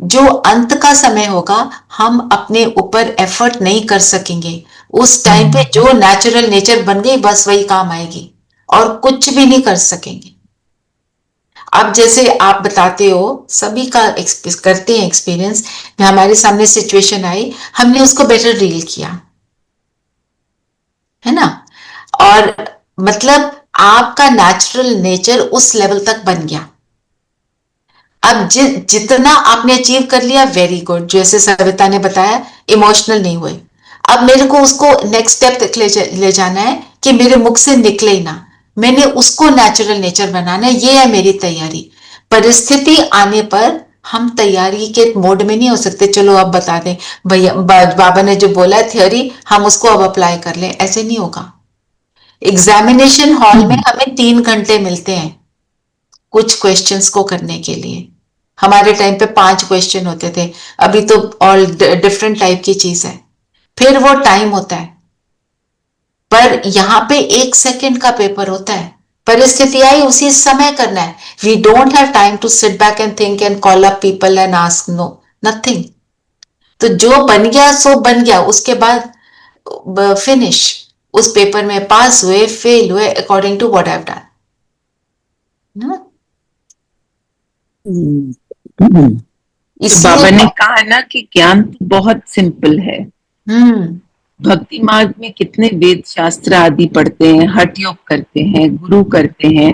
जो अंत का समय होगा, हम अपने ऊपर एफर्ट नहीं कर सकेंगे। उस टाइम पे जो नेचुरल नेचर बन गई, बस वही काम आएगी, और कुछ भी नहीं कर सकेंगे। अब जैसे आप बताते हो, सभी का करते हैं एक्सपीरियंस, हमारे सामने सिचुएशन आई, हमने उसको बेटर डील किया, है ना। और मतलब आपका नेचुरल नेचर उस लेवल तक बन गया। अब जितना आपने अचीव कर लिया, वेरी गुड, जैसे सविता ने बताया, इमोशनल नहीं हुए। अब मेरे को उसको नेक्स्ट स्टेप तक ले जाना है कि मेरे मुख से निकले ही ना, मैंने उसको नेचुरल नेचर बनाना है, ये है मेरी तैयारी। परिस्थिति आने पर हम तैयारी के मोड में नहीं हो सकते, चलो अब बता दें भैया, बाबा ने जो बोला है थ्योरी, हम उसको अब अप्लाई कर लें, ऐसे नहीं होगा। एग्जामिनेशन हॉल में हमें 3 घंटे मिलते हैं कुछ क्वेश्चंस को करने के लिए। हमारे टाइम पे 5 क्वेश्चन होते थे, अभी तो ऑल डिफरेंट टाइप की चीज है, फिर वो टाइम होता है। पर यहाँ पे 1 सेकंड का पेपर होता है, परिस्थिति आई उसी समय करना है। We don't have time to sit back and think and call up people and ask, no, nothing. तो जो बन गया सो बन गया, उसके बाद फिनिश, उस पेपर में पास हुए फेल हुए according to what I have done. तो बाबा ने कहा ना कि ज्ञान तो बहुत सिंपल है। भक्ति मार्ग में कितने वेद शास्त्र आदि पढ़ते हैं, हठ योग करते हैं, गुरु करते हैं,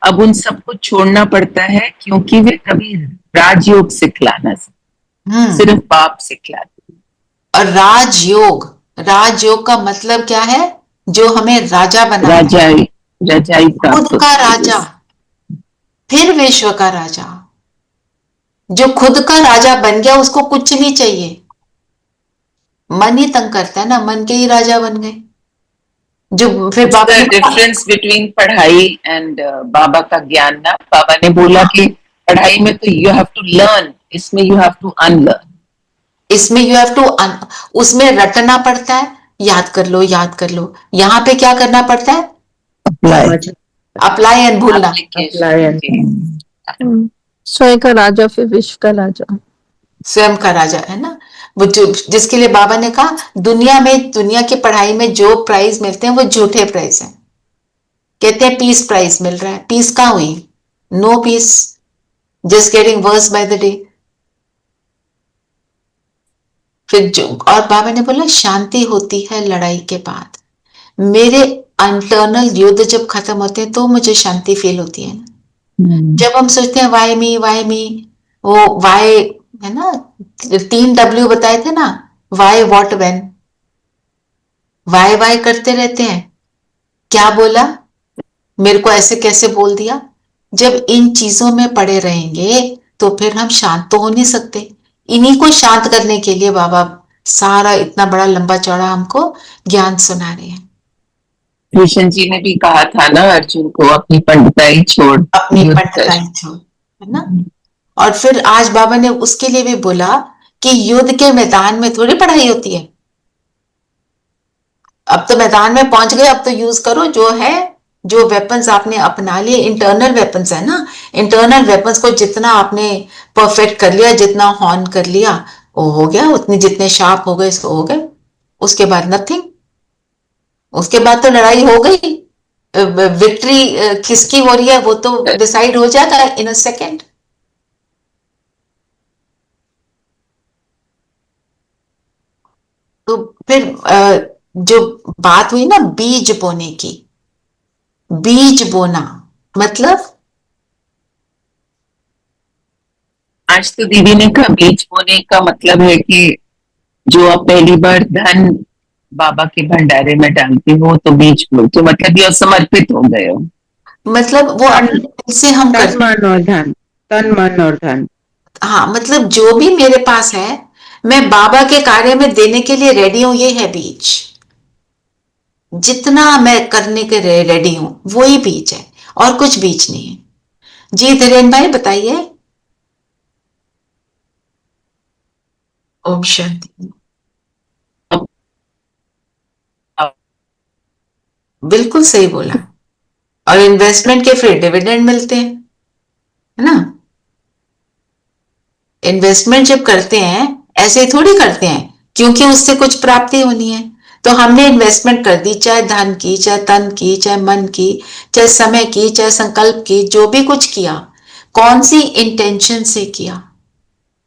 अब उन सबको छोड़ना पड़ता है, क्योंकि वे कभी राजयोग सिखलाना सिर्फ पाप सिखलाते। और राजयोग का मतलब क्या है, जो हमें राजा बना, राजाई खुद का राजा, फिर विश्व का राजा। जो खुद का राजा बन गया, उसको कुछ नहीं चाहिए, मन ही तंग करता है ना, मन के ही राजा बन गए। जो फिर बाबा ने डिफरेंस बिटवीन पढ़ाई एंड बाबा का ज्ञान ना, बाबा ने बोला कि पढ़ाई में तो यू हैव टू लर्न, इसमें यू हैव टू अनलर्न, इसमें यू हैव टू उसमें रटना पड़ता है, याद कर लो याद कर लो। यहाँ पे क्या करना पड़ता है, अप्लाई एंड भूलना। स्वयं का राजा फिर विश्व का राजा, स्वयं का राजा, है ना। वो जो जिसके लिए बाबा ने कहा, दुनिया की पढ़ाई में जो प्राइज मिलते हैं वो झूठे प्राइज हैं। कहते हैं पीस प्राइज मिल रहा है, पीस कहाँ हुई, no peace, just getting worse by the day. फिर जो, और बाबा ने बोला शांति होती है लड़ाई के बाद। मेरे इंटरनल युद्ध जब खत्म होते हैं तो मुझे शांति फील होती है ना। जब हम सोचते हैं वाई मी, वो वाई है ना, 3 W बताए थे ना, वाई व्हाट व्हेन, वाई करते रहते हैं, क्या बोला, मेरे को ऐसे कैसे बोल दिया। जब इन चीजों में पड़े रहेंगे तो फिर हम शांत तो हो नहीं सकते। इन्हीं को शांत करने के लिए बाबा सारा इतना बड़ा लंबा चौड़ा हमको ज्ञान सुना रहे हैं। कृष्ण जी ने भी कहा था ना अर्जुन को, अपनी पंडिताई छोड़, है ना। और फिर आज बाबा ने उसके लिए भी बोला कि युद्ध के मैदान में थोड़ी पढ़ाई होती है, अब तो मैदान में पहुंच गए, अब तो यूज करो जो है, जो वेपन्स आपने अपना लिए, इंटरनल वेपन्स है ना, इंटरनल वेपन्स को जितना आपने परफेक्ट कर लिया, जितना हॉर्न कर लिया, वो हो गया, उतने जितने शार्प हो गए सो हो गए। उसके बाद नथिंग, उसके बाद तो लड़ाई हो गई। विक्ट्री किसकी हो रही है वो तो डिसाइड हो जाएगा इन अ सेकेंड। तो फिर जो बात हुई ना बीज बोने की, बीज बोना मतलब आज तो दीदी ने कहा बीज बोने का मतलब है कि जो आप पहली बार धन बाबा के भंडारे में डालते हो तो बीज बोलते हो, मतलब ये समर्पित हो गए हो। मतलब वो अपने दिल से हम तन करते। मन और धन, तन मन और धन। हाँ, मतलब जो भी मेरे पास है मैं बाबा के कार्य में देने के लिए रेडी हूं, ये है बीज। जितना मैं करने के रेडी हूं वही बीज है, और कुछ बीज नहीं है। जी धीरेन भाई बताइए। ओम शांति। बिल्कुल सही बोला। और इन्वेस्टमेंट के फिर डिविडेंड मिलते हैं, है ना। इन्वेस्टमेंट जब करते हैं ऐसे ही थोड़ी करते हैं क्योंकि उससे कुछ प्राप्ति होनी है। तो हमने इन्वेस्टमेंट कर दी, चाहे धन की, चाहे तन की, चाहे मन की, चाहे समय की, चाहे संकल्प की, जो भी कुछ किया, कौन सी इंटेंशन से किया?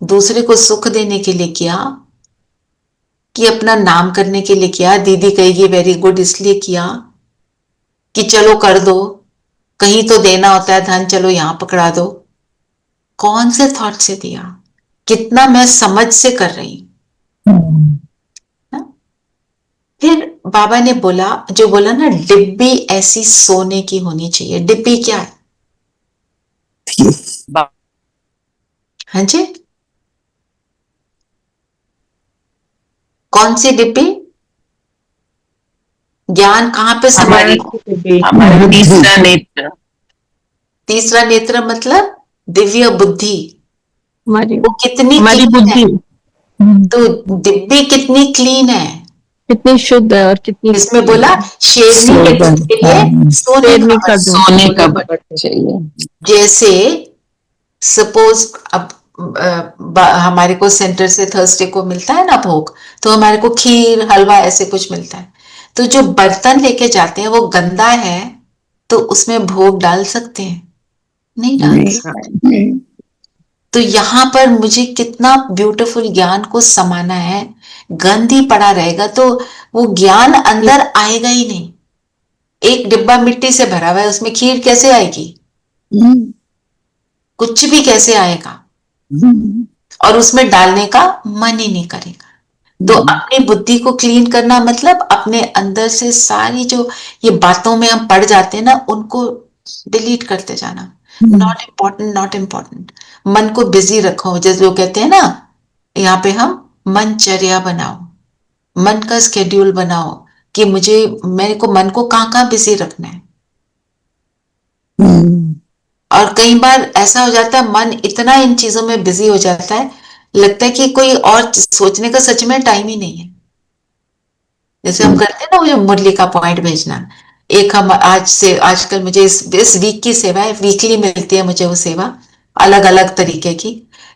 दूसरे को सुख देने के लिए किया कि अपना नाम करने के लिए किया? दीदी कहेगी वेरी गुड इसलिए किया कि चलो कर दो, कहीं तो देना होता है धन, चलो यहां पकड़ा दो। कौन से थॉट से दिया? कितना मैं समझ से कर रही हूं। फिर बाबा ने बोला, जो बोला ना डिब्बी ऐसी सोने की होनी चाहिए। डिब्बी क्या है? हाँ जी, कौन सी डिब्बी? ज्ञान कहां पे हमारी समाई? हमारा तीसरा नेत्र। तीसरा नेत्र मतलब दिव्य बुद्धि। हमारी वो कितनी हमारी क्लीन है? बुद्धि तो डिब्बी कितनी क्लीन है? कितनी शुद्ध है और कितनी इसमें बोला शेरनी के दूध के लिए सोने शेरनी का का बर्तन। दूध। सोने का बर्तन चाहिए। जैसे सपोज अब हमारे को सेंटर से थर्सडे को मिलता है ना भोग, तो हमारे को खीर हलवा ऐसे कुछ मिलता है। तो जो बर्तन लेके जाते हैं वो गंदा है तो उसमें भोग डाल सकते हैं? नहीं डाल सकते। तो यहाँ पर मुझे कितना ब्यूटीफुल ज्ञान को समाना है। गंद ही पड़ा रहेगा तो वो ज्ञान अंदर आएगा ही नहीं। एक डिब्बा मिट्टी से भरा हुआ है, उसमें खीर कैसे आएगी? कुछ भी कैसे आएगा? और उसमें डालने का मन ही नहीं करेगा। तो अपनी बुद्धि को क्लीन करना मतलब अपने अंदर से सारी जो ये बातों में हम पड़ जाते हैं ना, उनको डिलीट करते जाना। Not important, not important. मन को बिजी रखो, जैसे लोग कहते हैं ना, यहाँ पे हम मनचर्या बनाओ, मन का स्केड्यूल बनाओ कि मेरे को मन को कहाँ बिजी रखना है। और कई बार ऐसा हो जाता है मन इतना इन चीजों में बिजी हो जाता है, लगता है कि कोई और सोचने का सच में टाइम ही नहीं है। जैसे हम करते हैं ना वो जो मुरली का पॉइंट भेजना, एक हम आजकल मुझे इस वीक की सेवा है, वीकली मिलती है मुझे वो सेवा अलग अलग तरीके की,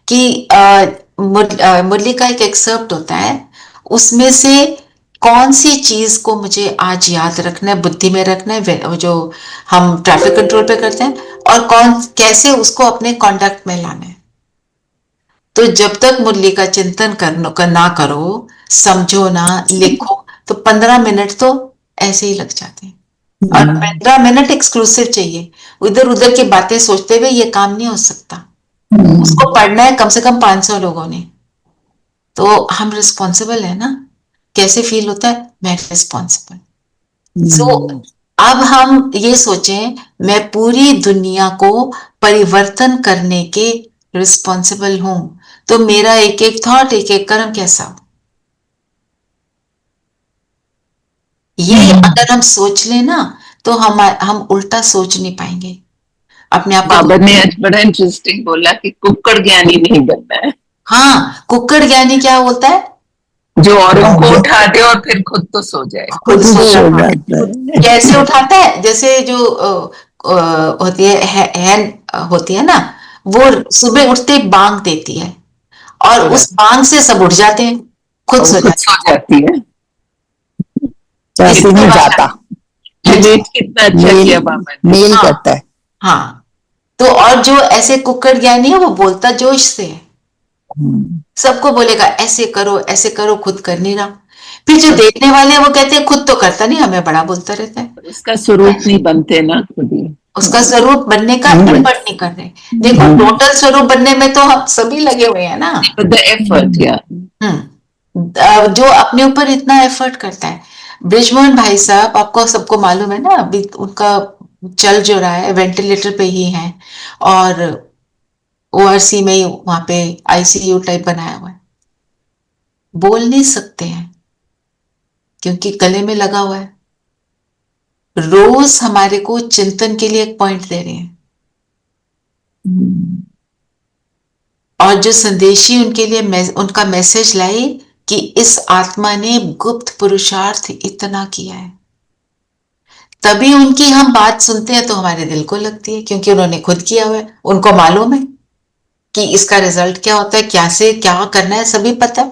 कि मुरली का एक एक्सर्प्ट होता है, उसमें से कौन सी चीज को मुझे आज याद रखना है, बुद्धि में रखना है, जो हम ट्रैफिक कंट्रोल पे करते हैं, और कैसे उसको अपने कॉन्डक्ट में लाना है। तो जब तक मुरली का चिंतन ना करो, समझो ना, लिखो, तो 15 मिनट तो ऐसे ही लग जाते हैं। और 15 मिनट एक्सक्लूसिव चाहिए। इधर उधर की बातें सोचते हुए ये काम नहीं हो सकता। उसको पढ़ना है कम से कम 500 लोगों ने। तो हम रिस्पॉन्सिबल है ना। कैसे फील होता है? मैं रिस्पॉन्सिबल। सो अब हम ये सोचें, मैं पूरी दुनिया को परिवर्तन करने के रिस्पॉन्सिबल हूं, तो मेरा एक एक थॉट, एक एक कर्म कैसा हो? ये अगर हम सोच लें ना, तो हम उल्टा सोच नहीं पाएंगे अपने आप बाबा को। ने आज बड़ा इंटरेस्टिंग बोला कि कुक्कड़ ज्ञानी नहीं बनना है। हाँ, कुक्कड़ ज्ञानी क्या बोलता है? जो औरों को उठा दे और फिर खुद तो सो जाए। खुद सो सो जाता जाता है। कैसे उठाता है? जैसे जो होती है हैन होती है ना, वो सुबह उठते ही बांग देती है और उस बांग से सब उठ जाते हैं, खुद सो खुद जाते सो जाती है। जैसे नहीं जाता, रिलेट कितना अच्छा किया बाबा ने। मेल हाँ करता है। हाँ। तो और जो ऐसे कुक्कड़ ज्ञानी है वो बोलता जोश से है, सबको बोलेगा ऐसे करो, खुद कर नहीं रहा। फिर जो देखने वाले हैं वो कहते हैं खुद तो करता नहीं, हमें बड़ा बोलता रहता है। उसका स्वरूप नहीं बनते ना खुद ही। उसका स्वरूप बनने का एफर्ट नहीं कर रहे। देखो टोटल स्वरूप बनने में तो हम सभी लगे हुए हैं ना। द एफर्ट या जो अपने ऊपर इतना एफर्ट करता है। ब्रिजमोहन भाई साहब, आपको सबको मालूम है ना, अभी उनका चल जो रहा है वेंटिलेटर पे ही है और ओआरसी में ही वहां पे आईसीयू टाइप बनाया हुआ है। बोल नहीं सकते हैं क्योंकि गले में लगा हुआ है। रोज हमारे को चिंतन के लिए एक पॉइंट दे रहे हैं और जो संदेशी उनके लिए उनका मैसेज लाई कि इस आत्मा ने गुप्त पुरुषार्थ इतना किया है, तभी उनकी हम बात सुनते हैं तो हमारे दिल को लगती है, क्योंकि उन्होंने खुद किया हुआ है। उनको मालूम है कि इसका रिजल्ट क्या होता है, क्या से क्या करना है, सभी पता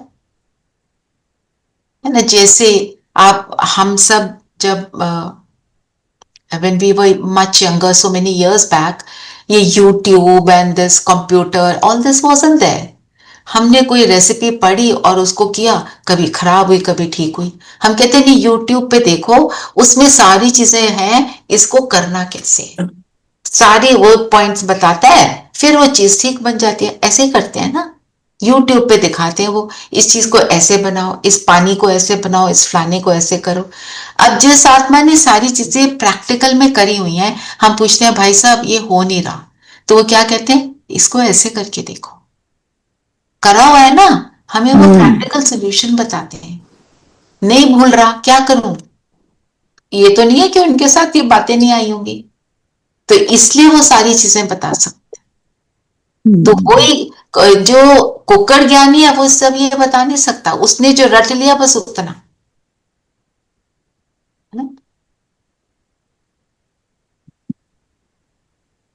है ना। जैसे आप हम सब जब when we were much younger, so many years back, ये YouTube and this computer, all this wasn't there. हमने कोई रेसिपी पढ़ी और उसको किया, कभी खराब हुई कभी ठीक हुई। हम कहते हैं नहीं, YouTube पे देखो, उसमें सारी चीजें हैं, इसको करना कैसे, सारी वो पॉइंट्स बताता है, फिर वो चीज ठीक बन जाती है। ऐसे करते हैं ना, YouTube पे दिखाते हैं वो, इस चीज को ऐसे बनाओ, इस पानी को ऐसे बनाओ, इस फलाने को ऐसे करो। अब जिस आत्मा ने सारी चीजें प्रैक्टिकल में करी हुई हैं, हम पूछते हैं भाई साहब ये हो नहीं रहा, तो वो क्या कहते हैं, इसको ऐसे करके देखो, करा हुआ है ना। हमें वो प्रैक्टिकल सोल्यूशन बताते हैं। नहीं भूल रहा, क्या करूं? ये तो नहीं है कि उनके साथ ये बातें नहीं आई होंगी, तो इसलिए वो सारी चीजें बता सकते हैं। तो कोई जो कुक्कड़ ज्ञानी है वो सब ये बता नहीं सकता, उसने जो रट लिया बस उतना, है ना।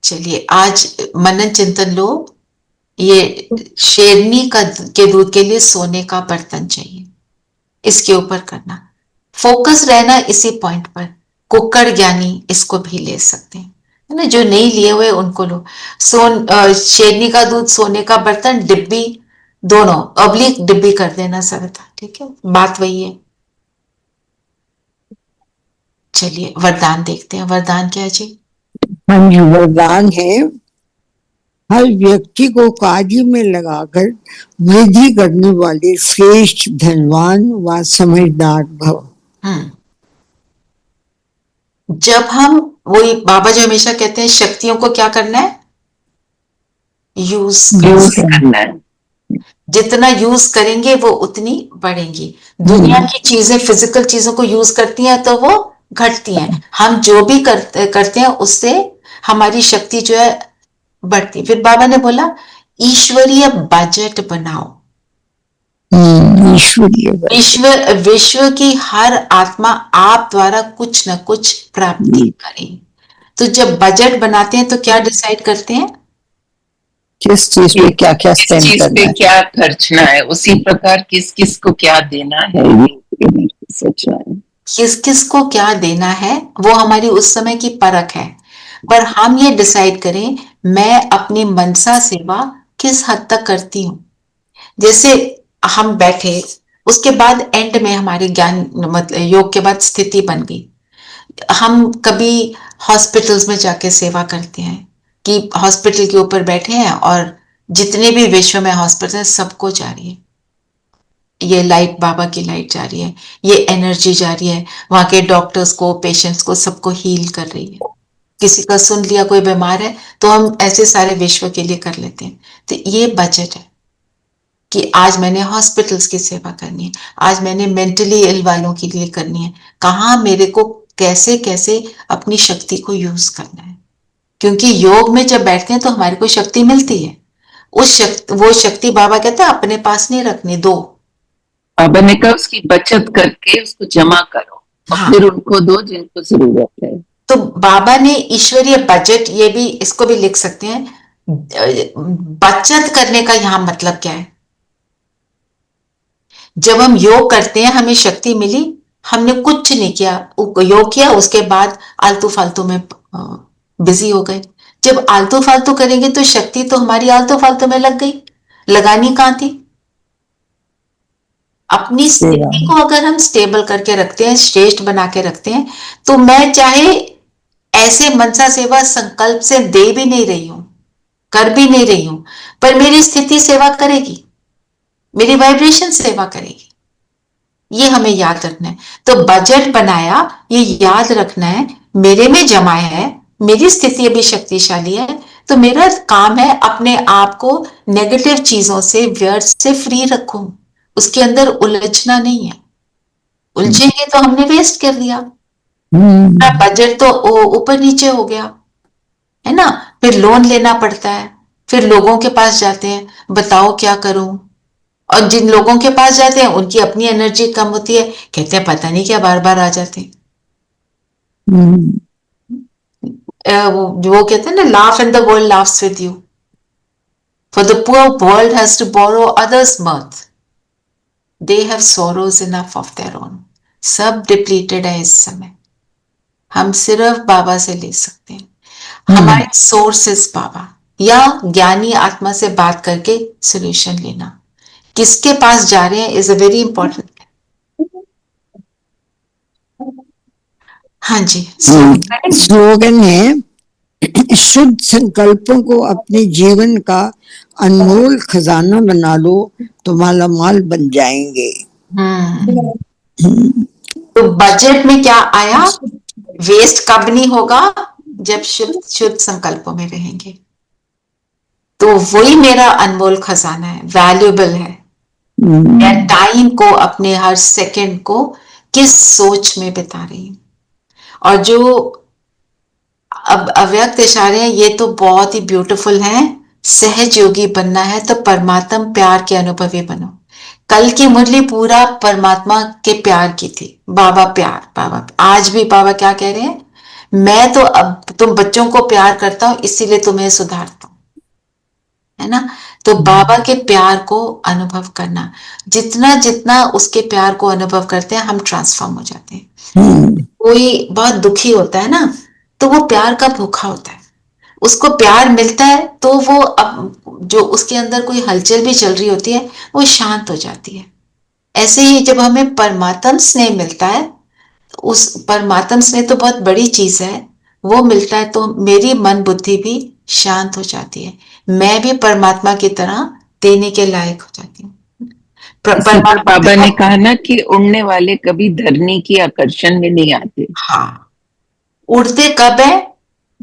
चलिए आज मनन चिंतन लो। ये शेरनी के दूध के लिए सोने का बर्तन चाहिए, इसके ऊपर करना, फोकस रहना इसी पॉइंट पर। कुक्कड़ ज्ञानी इसको भी ले सकते हैं, है ना। जो नहीं लिए हुए उनको लो। शेरनी का दूध, सोने का बर्तन, डिब्बी, दोनों ऑब्लिक डिब्बी कर देना सविता, ठीक है, बात वही है। चलिए वरदान देखते हैं। वरदान क्या है जी? हाँ जी, वरदान है हर व्यक्ति को कार्य में लगाकर वृद्धि करने वाले श्रेष्ठ धनवान व समझदार भव। जब हम, वही बाबा जी हमेशा कहते हैं, शक्तियों को क्या करना है, यूज करना है। जितना यूज करेंगे वो उतनी बढ़ेंगी। दुनिया की चीजें, फिजिकल चीजों को यूज करती हैं तो वो घटती हैं। हम जो भी करते हैं उससे हमारी शक्ति जो है बढ़ती है। फिर बाबा ने बोला ईश्वरीय बजट बनाओ। विश्व की हर आत्मा आप द्वारा कुछ न कुछ प्राप्ति करे। तो जब बजट बनाते हैं तो क्या डिसाइड करते हैं, किस चीज पे क्या क्या स्पेंड चीज करना पे है, क्या खर्चना है, उसी प्रकार किस किस को क्या देना है, ये सोचना है। किस किस को क्या देना है वो हमारी उस समय की परख है। पर हम ये डिसाइड करें मैं अपनी मनसा सेवा किस हद तक करती हूँ। जैसे हम बैठे, उसके बाद एंड में हमारे ज्ञान मतलब योग के बाद स्थिति बन गई। हम कभी हॉस्पिटल्स में जाके सेवा करते हैं कि हॉस्पिटल के ऊपर बैठे हैं और जितने भी विश्व में हॉस्पिटल सबको जा रही है, ये लाइट, बाबा की लाइट जा रही है, ये एनर्जी जा रही है, वहां के डॉक्टर्स को, पेशेंट्स को, सबको हील कर रही है। किसी का सुन लिया कोई बीमार है तो हम ऐसे सारे विश्व के लिए कर लेते हैं। तो ये बजट है कि आज मैंने हॉस्पिटल्स की सेवा करनी है, आज मैंने मेंटली इल वालों के लिए करनी है, कहाँ मेरे को कैसे कैसे अपनी शक्ति को यूज करना है। क्योंकि योग में जब बैठते हैं तो हमारे को शक्ति मिलती है। वो शक्ति बाबा कहते हैं अपने पास नहीं रखनी, दो। बाबा ने कहा उसकी बचत करके उसको जमा करो और हाँ। फिर उनको दो जिनको जरूरत है। तो बाबा ने ईश्वरीय बजट, ये भी, इसको भी लिख सकते हैं। बचत करने का यहां मतलब क्या है? जब हम योग करते हैं, हमें शक्ति मिली, हमने कुछ नहीं किया, योग किया, उसके बाद आलतू फालतू में बिजी हो गए। जब आलतू फालतू करेंगे तो शक्ति तो हमारी आलतू फालतू में लग गई, लगानी कहां थी? अपनी स्थिति को अगर हम स्टेबल करके रखते हैं, श्रेष्ठ बना के रखते हैं, तो मैं चाहे ऐसे मनसा सेवा संकल्प से दे भी नहीं रही हूं, कर भी नहीं रही हूं, पर मेरी स्थिति सेवा करेगी, मेरी वाइब्रेशन सेवा करेगी। ये हमें याद रखना है। तो बजट बनाया, ये याद रखना है, मेरे में जमा है, मेरी स्थिति अभी शक्तिशाली है, तो मेरा काम है अपने आप को नेगेटिव चीजों से, व्यर्थ से फ्री रखूं, उसके अंदर उलझना नहीं है। उलझेंगे तो हमने वेस्ट कर दिया, बजट तो ऊपर नीचे हो गया, है ना? फिर लोन लेना पड़ता है, फिर लोगों के पास जाते हैं, बताओ क्या करूं? और जिन लोगों के पास जाते हैं उनकी अपनी एनर्जी कम होती है, कहते हैं पता नहीं क्या बार बार आ जाते हैं। वो कहते हैं ना, laugh and the world laughs with you, for the poor world has to borrow others mirth, they have sorrows enough of their own. सब डिप्लीटेड है इस समय, हम सिर्फ बाबा से ले सकते हैं। हमारे सोर्सेस बाबा, या ज्ञानी आत्मा से बात करके सोल्यूशन लेना। किसके पास जा रहे हैं इज अ वेरी इंपॉर्टेंट। हाँ जी, स्लोगन है, शुद्ध संकल्पों को अपने जीवन का अनमोल खजाना बना लो तो मालामाल बन जाएंगे। तो बजट में क्या आया? वेस्ट कब नहीं होगा? जब शुद्ध संकल्पों में रहेंगे। तो वही मेरा अनमोल खजाना है, वैल्यूएबल है। मैं टाइम को, अपने हर सेकंड को किस सोच में बिता रही हूं। और जो अब अव्यक्त इशारे हैं, ये तो बहुत ही ब्यूटीफुल हैं। सहज योगी बनना है तो परमात्मा प्यार के अनुभवी बनो। कल की मुरली पूरा परमात्मा के प्यार की थी, बाबा प्यार, बाबा। आज भी बाबा क्या कह रहे हैं? मैं तो अब तुम बच्चों को प्यार करता हूं, इसीलिए तुम्हें सुधारता हूं, है ना? तो बाबा के प्यार को अनुभव करना, जितना जितना उसके प्यार को अनुभव करते हैं, हम ट्रांसफॉर्म हो जाते हैं। कोई बहुत दुखी होता है ना, तो वो प्यार का भूखा होता है, उसको प्यार मिलता है तो वो, अब जो उसके अंदर कोई हलचल भी चल रही होती है, वो शांत हो जाती है। ऐसे ही जब हमें परमात्म स्नेह मिलता है, उस परमात्म स्नेह तो बहुत बड़ी चीज है, वो मिलता है तो मेरी मन बुद्धि भी शांत हो जाती है, मैं भी परमात्मा की तरह देने के लायक हो जाती हूँ। बाबा ने कहा ना कि उड़ने वाले कभी धरनी की आकर्षण में नहीं आते। हाँ, उड़ते कब है?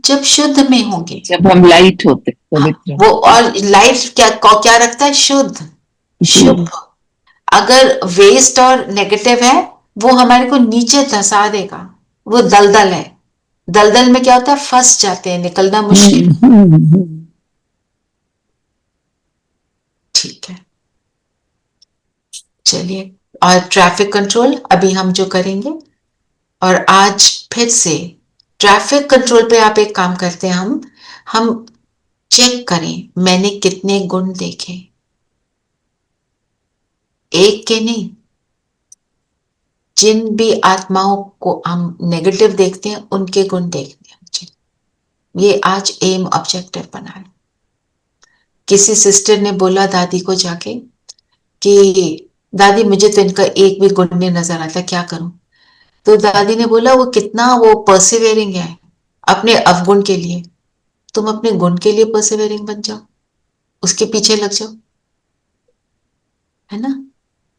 जब शुद्ध में होंगे, जब हम लाइट होते, पवित्र। वो, और लाइट क्या रखता है? शुद्ध, शुभ। अगर वेस्ट और नेगेटिव है, वो हमारे को नीचे धसा देगा, वो दलदल है। दलदल में क्या होता है? फंस जाते हैं, निकलना मुश्किल। ठीक है, चलिए। और ट्रैफिक कंट्रोल अभी हम जो करेंगे, और आज फिर से ट्रैफिक कंट्रोल पे आप एक काम करते हैं, हम चेक करें मैंने कितने गुण देखे, एक के नहीं। जिन भी आत्माओं को हम नेगेटिव देखते हैं, उनके गुण देखते हैं मुझे। ये आज एम ऑब्जेक्टिव बना है। किसी सिस्टर ने बोला दादी को जाके कि दादी मुझे तो इनका एक भी गुण नहीं नजर आता, क्या करूं? तो दादी ने बोला वो कितना वो परसिवियरिंग है अपने अवगुण के लिए। तुम अपने गुण के लिए परसिवियरिंग बन जाओ, उसके पीछे लग जाओ, है ना?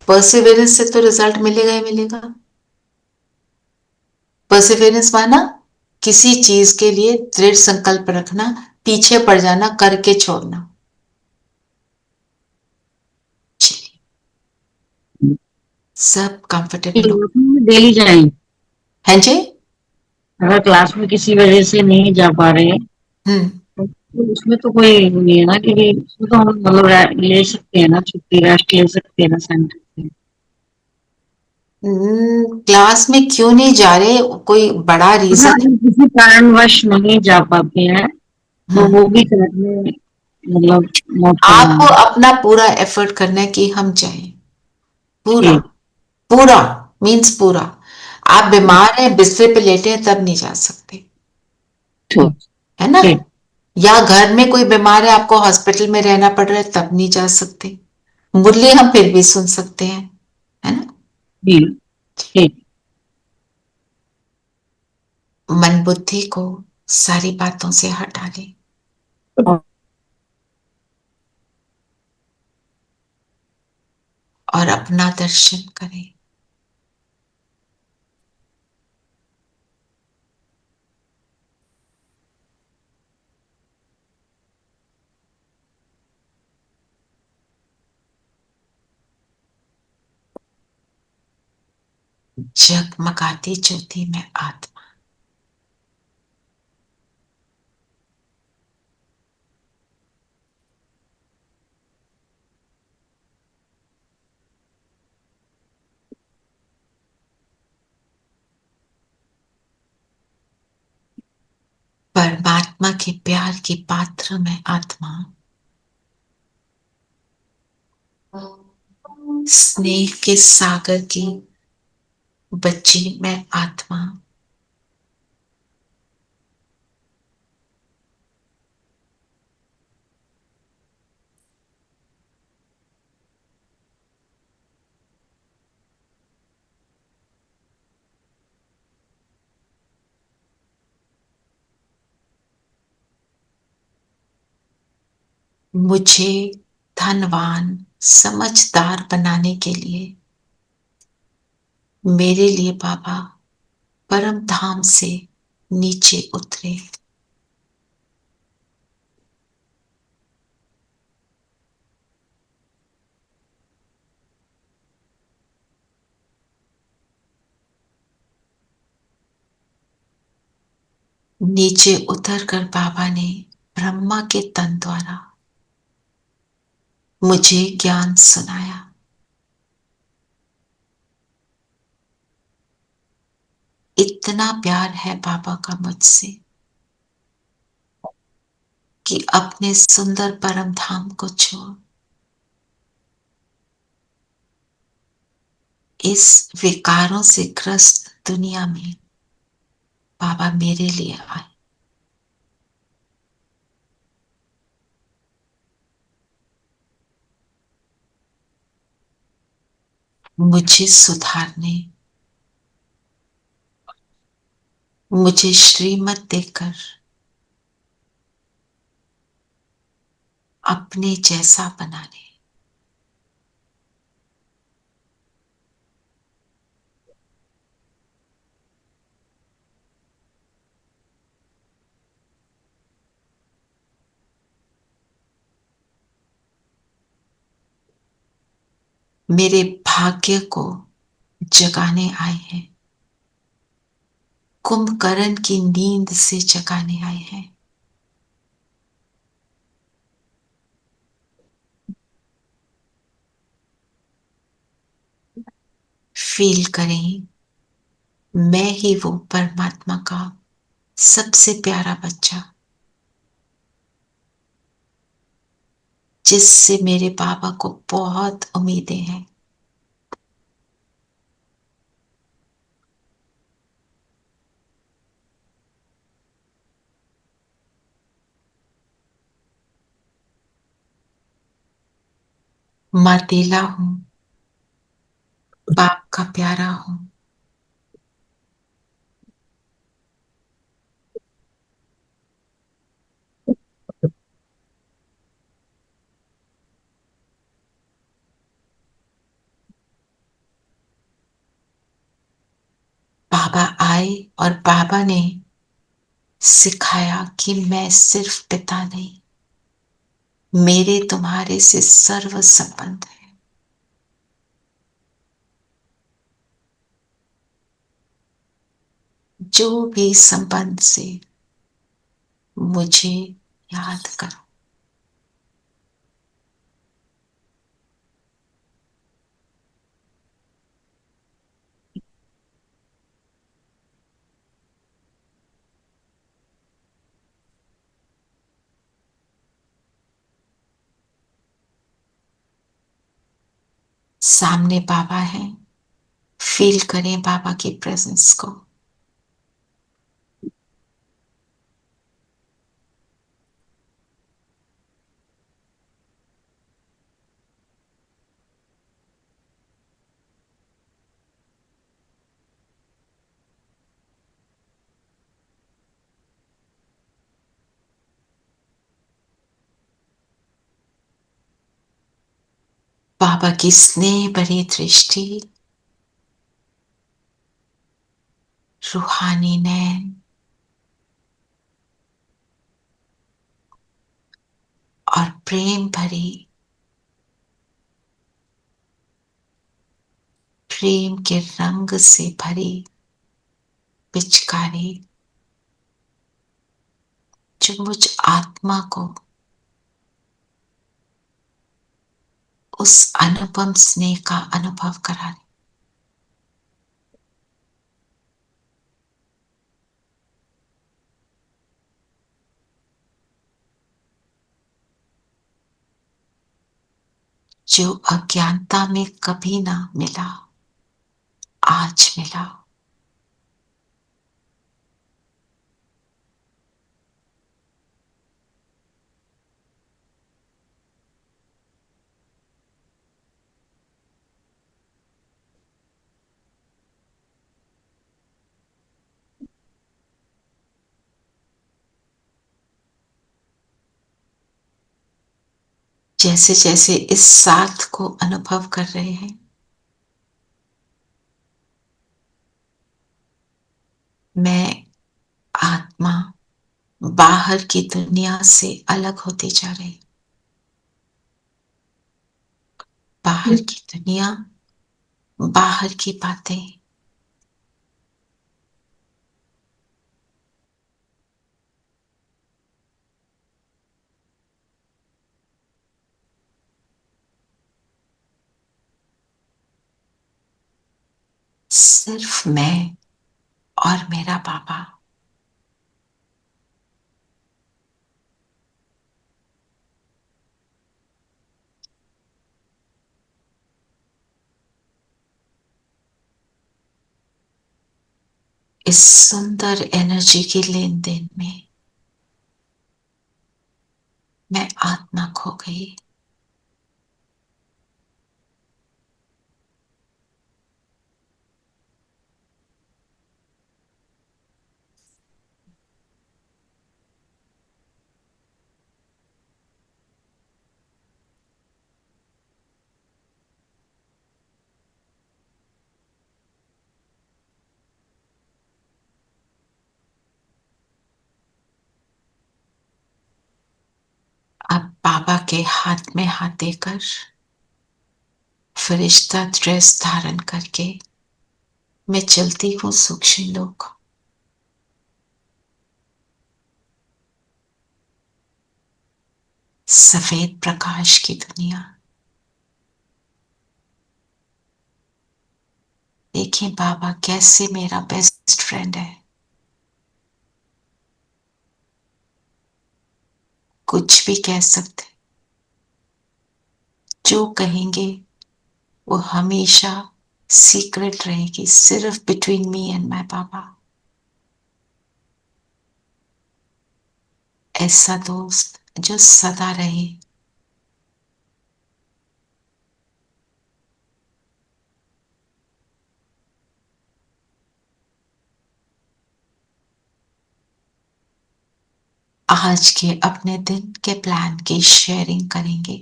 परसिवियरेंस से तो रिजल्ट मिलेगा ही मिलेगा। परसिवियरेंस माना किसी चीज के लिए दृढ़ संकल्प रखना, पीछे पड़ जाना, करके छोड़ना। सब कंफर्टेबल हो, डेली जाएं। हैं जी? अगर क्लास में किसी वजह से नहीं जा पा रहे हैं, तो उसमें तो कोई नहीं है ना, कि उसमें तो हम मतलब ले सकते हैं ना, छुट्टी रेस्ट ले सकते हैं ना सेंटर से। क्लास में क्यों नहीं जा रहे, कोई बड़ा रीजन? किसी कारणवश नहीं जा पाते हैं तो वो भी करने मतलब मौका आपको नहीं अपना पूरा एफर्ट करना है कि हम जाएं, पूरा है। पूरा मीन्स पूरा। आप बीमार हैं, बिस्तर पे लेटे हैं, तब नहीं जा सकते, ठीक है ना? ठीक या घर में कोई बीमार है, आपको हॉस्पिटल में रहना पड़ रहा है, तब नहीं जा सकते। मुरली हम फिर भी सुन सकते हैं, है ना? ठीक ठीक। मन बुद्धि को सारी बातों से हटा लें और अपना दर्शन करें। जगमगाती ज्योति में आत्मा, परमात्मा के प्यार की पात्र में आत्मा, स्नेह के सागर की बच्ची में आत्मा, मुझे धनवान समझदार बनाने के लिए मेरे लिए बाबा परम धाम से नीचे उतरे। नीचे उतरकर बाबा ने ब्रह्मा के तन द्वारा मुझे ज्ञान सुनाया। इतना प्यार है बाबा का मुझसे कि अपने सुंदर परम धाम को छोड़ इस विकारों से ग्रस्त दुनिया में बाबा मेरे लिए आए। मुझे सुधारने, मुझे श्रीमत देकर अपने जैसा बनाने, मेरे भाग्य को जगाने आए हैं, कुंभकर्ण की नींद से जगाने आए हैं। फील करें, मैं ही वो परमात्मा का सबसे प्यारा बच्चा जिससे मेरे बाबा को बहुत उम्मीदें हैं। मातेला हूं, बाप का प्यारा हूं। बाबा आए और बाबा ने सिखाया कि मैं सिर्फ पिता नहीं, मेरे तुम्हारे से सर्व संबंध है। जो भी संबंध से मुझे याद करो। सामने बाबा है, फील करें बाबा की प्रेजेंस को। बाबा की स्नेह भरी दृष्टि, रूहानी नैन और प्रेम भरी, प्रेम के रंग से भरी पिचकारी जो मुझ आत्मा को उस अनुपम स्नेह का अनुभव करा रही। जो अज्ञानता में कभी ना मिला, आज मिला। जैसे जैसे इस साथ को अनुभव कर रहे हैं, मैं आत्मा बाहर की दुनिया से अलग होती जा रही। बाहर की दुनिया, बाहर की बातें, सिर्फ मैं और मेरा बाबा। इस सुंदर एनर्जी के लेन देन में मैं आत्मा खो गई। अब बाबा के हाथ में हाथ देकर, फरिश्ता ड्रेस धारण करके मैं चलती हूँ सूक्ष्म लोक। सफेद प्रकाश की दुनिया। देखिए बाबा कैसे मेरा बेस्ट फ्रेंड है। कुछ भी कह सकते, जो कहेंगे वो हमेशा सीक्रेट रहेगी, सिर्फ बिटवीन मी एंड माय बाबा। ऐसा दोस्त जो सदा रहे। आज के अपने दिन के प्लान की शेयरिंग करेंगे।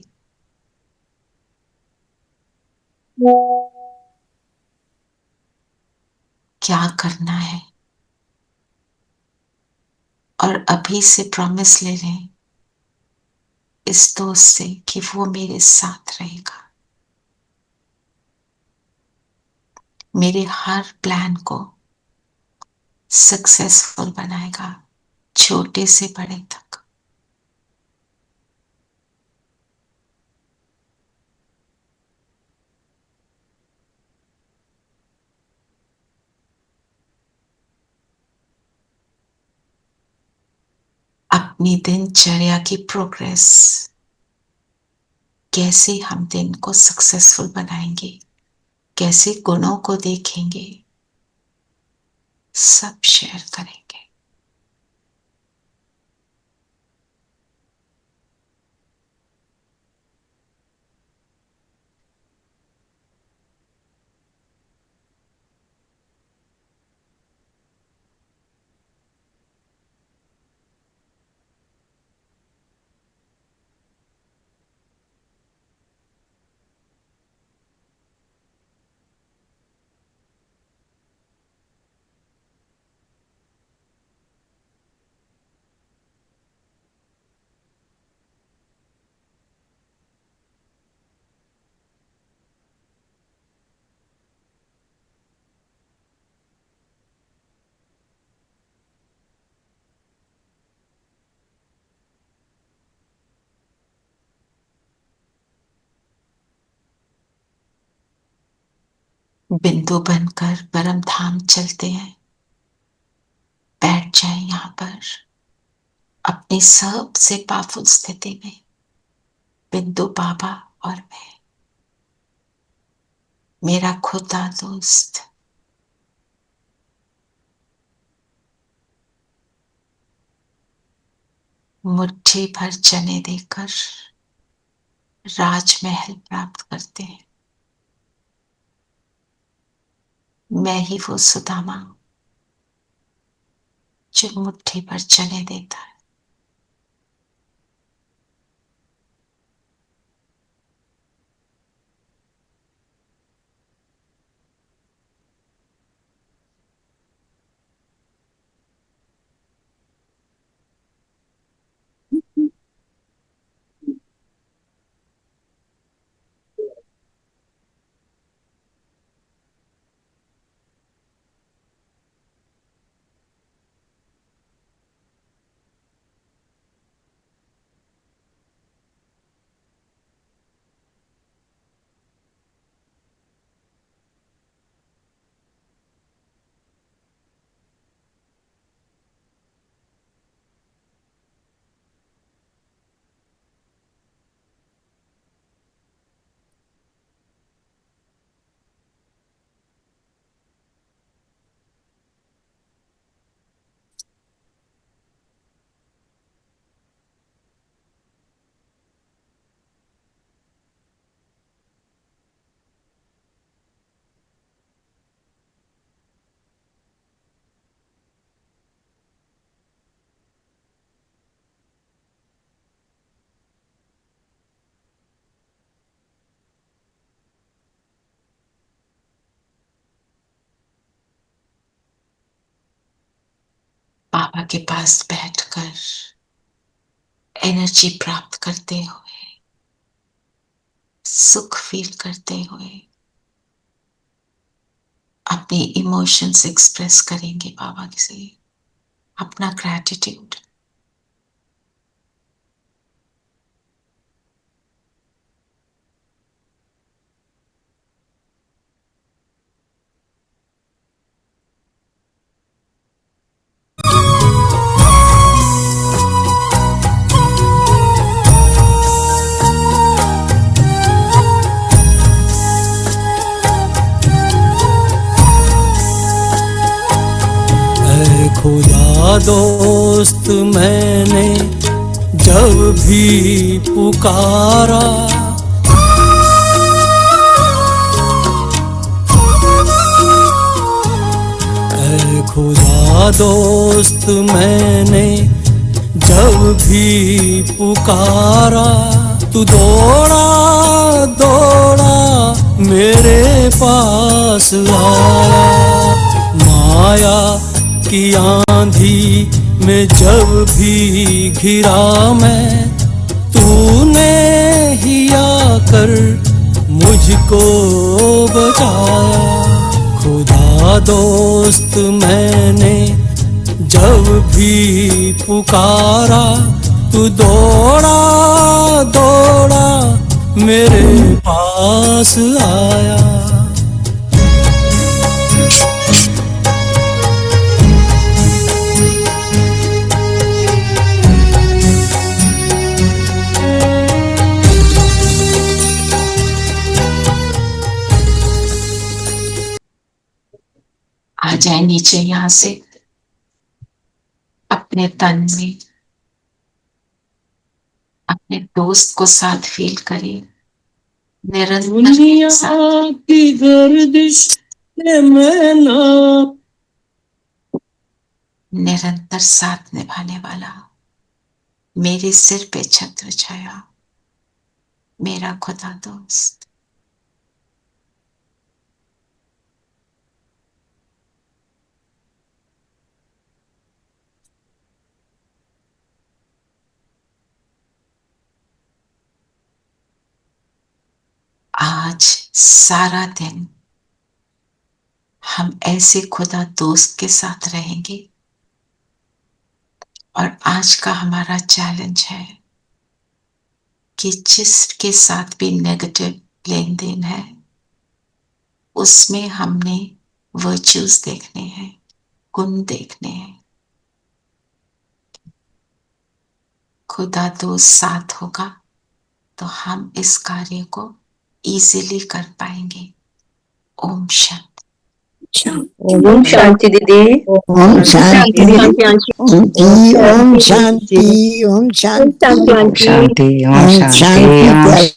क्या करना है, और अभी से प्रॉमिस ले लें इस दोस्त से कि वो मेरे साथ रहेगा, मेरे हर प्लान को सक्सेसफुल बनाएगा, छोटे से बड़े तक। अपनी दिनचर्या की प्रोग्रेस कैसे हम दिन को सक्सेसफुल बनाएंगे, कैसे गुणों को देखेंगे, सब शेयर करेंगे। बिंदु बनकर परम धाम चलते हैं। बैठ जाए यहां पर अपनी सबसे पावरफुल स्थिति में, बिंदु बाबा और मैं, मेरा खुदा दोस्त। मुट्ठी भर चने देकर राजमहल प्राप्त करते हैं। मैं ही वो सुदामा जो मुट्ठी भर चने देता है। बाबा के पास बैठकर एनर्जी प्राप्त करते हुए, सुख फील करते हुए अपनी इमोशंस एक्सप्रेस करेंगे बाबा से, अपना ग्रैटिट्यूड। खुदा दोस्त मैंने जब भी पुकारा, ऐ खुदा दोस्त मैंने जब भी पुकारा, तू दौड़ा दौड़ा मेरे पास आया। माया की आंधी में जब भी घिरा मैं, तूने ही आकर मुझको बचाया। खुदा दोस्त मैंने जब भी पुकारा, तू दौड़ा दौड़ा मेरे पास आया। जाए नीचे यहां से, अपने तन में अपने दोस्त को साथ फील करिए, निरंतर साथ। की गर्दिश में मैं ना निरंतर साथ निभाने वाला, मेरे सिर पे छत्र छाया, मेरा खुदा दोस्त। आज सारा दिन हम ऐसे खुदा दोस्त के साथ रहेंगे, और आज का हमारा चैलेंज है कि जिसके साथ भी नेगेटिव लेन देन है उसमें हमने वर्च्यूज देखने हैं, गुण देखने हैं। खुदा दोस्त साथ होगा तो हम इस कार्य को इजीली कर पाएंगे। ओम शांति। ओम शांति दीदी। ओम शांति। ओम जी, ओम शांति, ओम शांति, शांति, ओम शांति।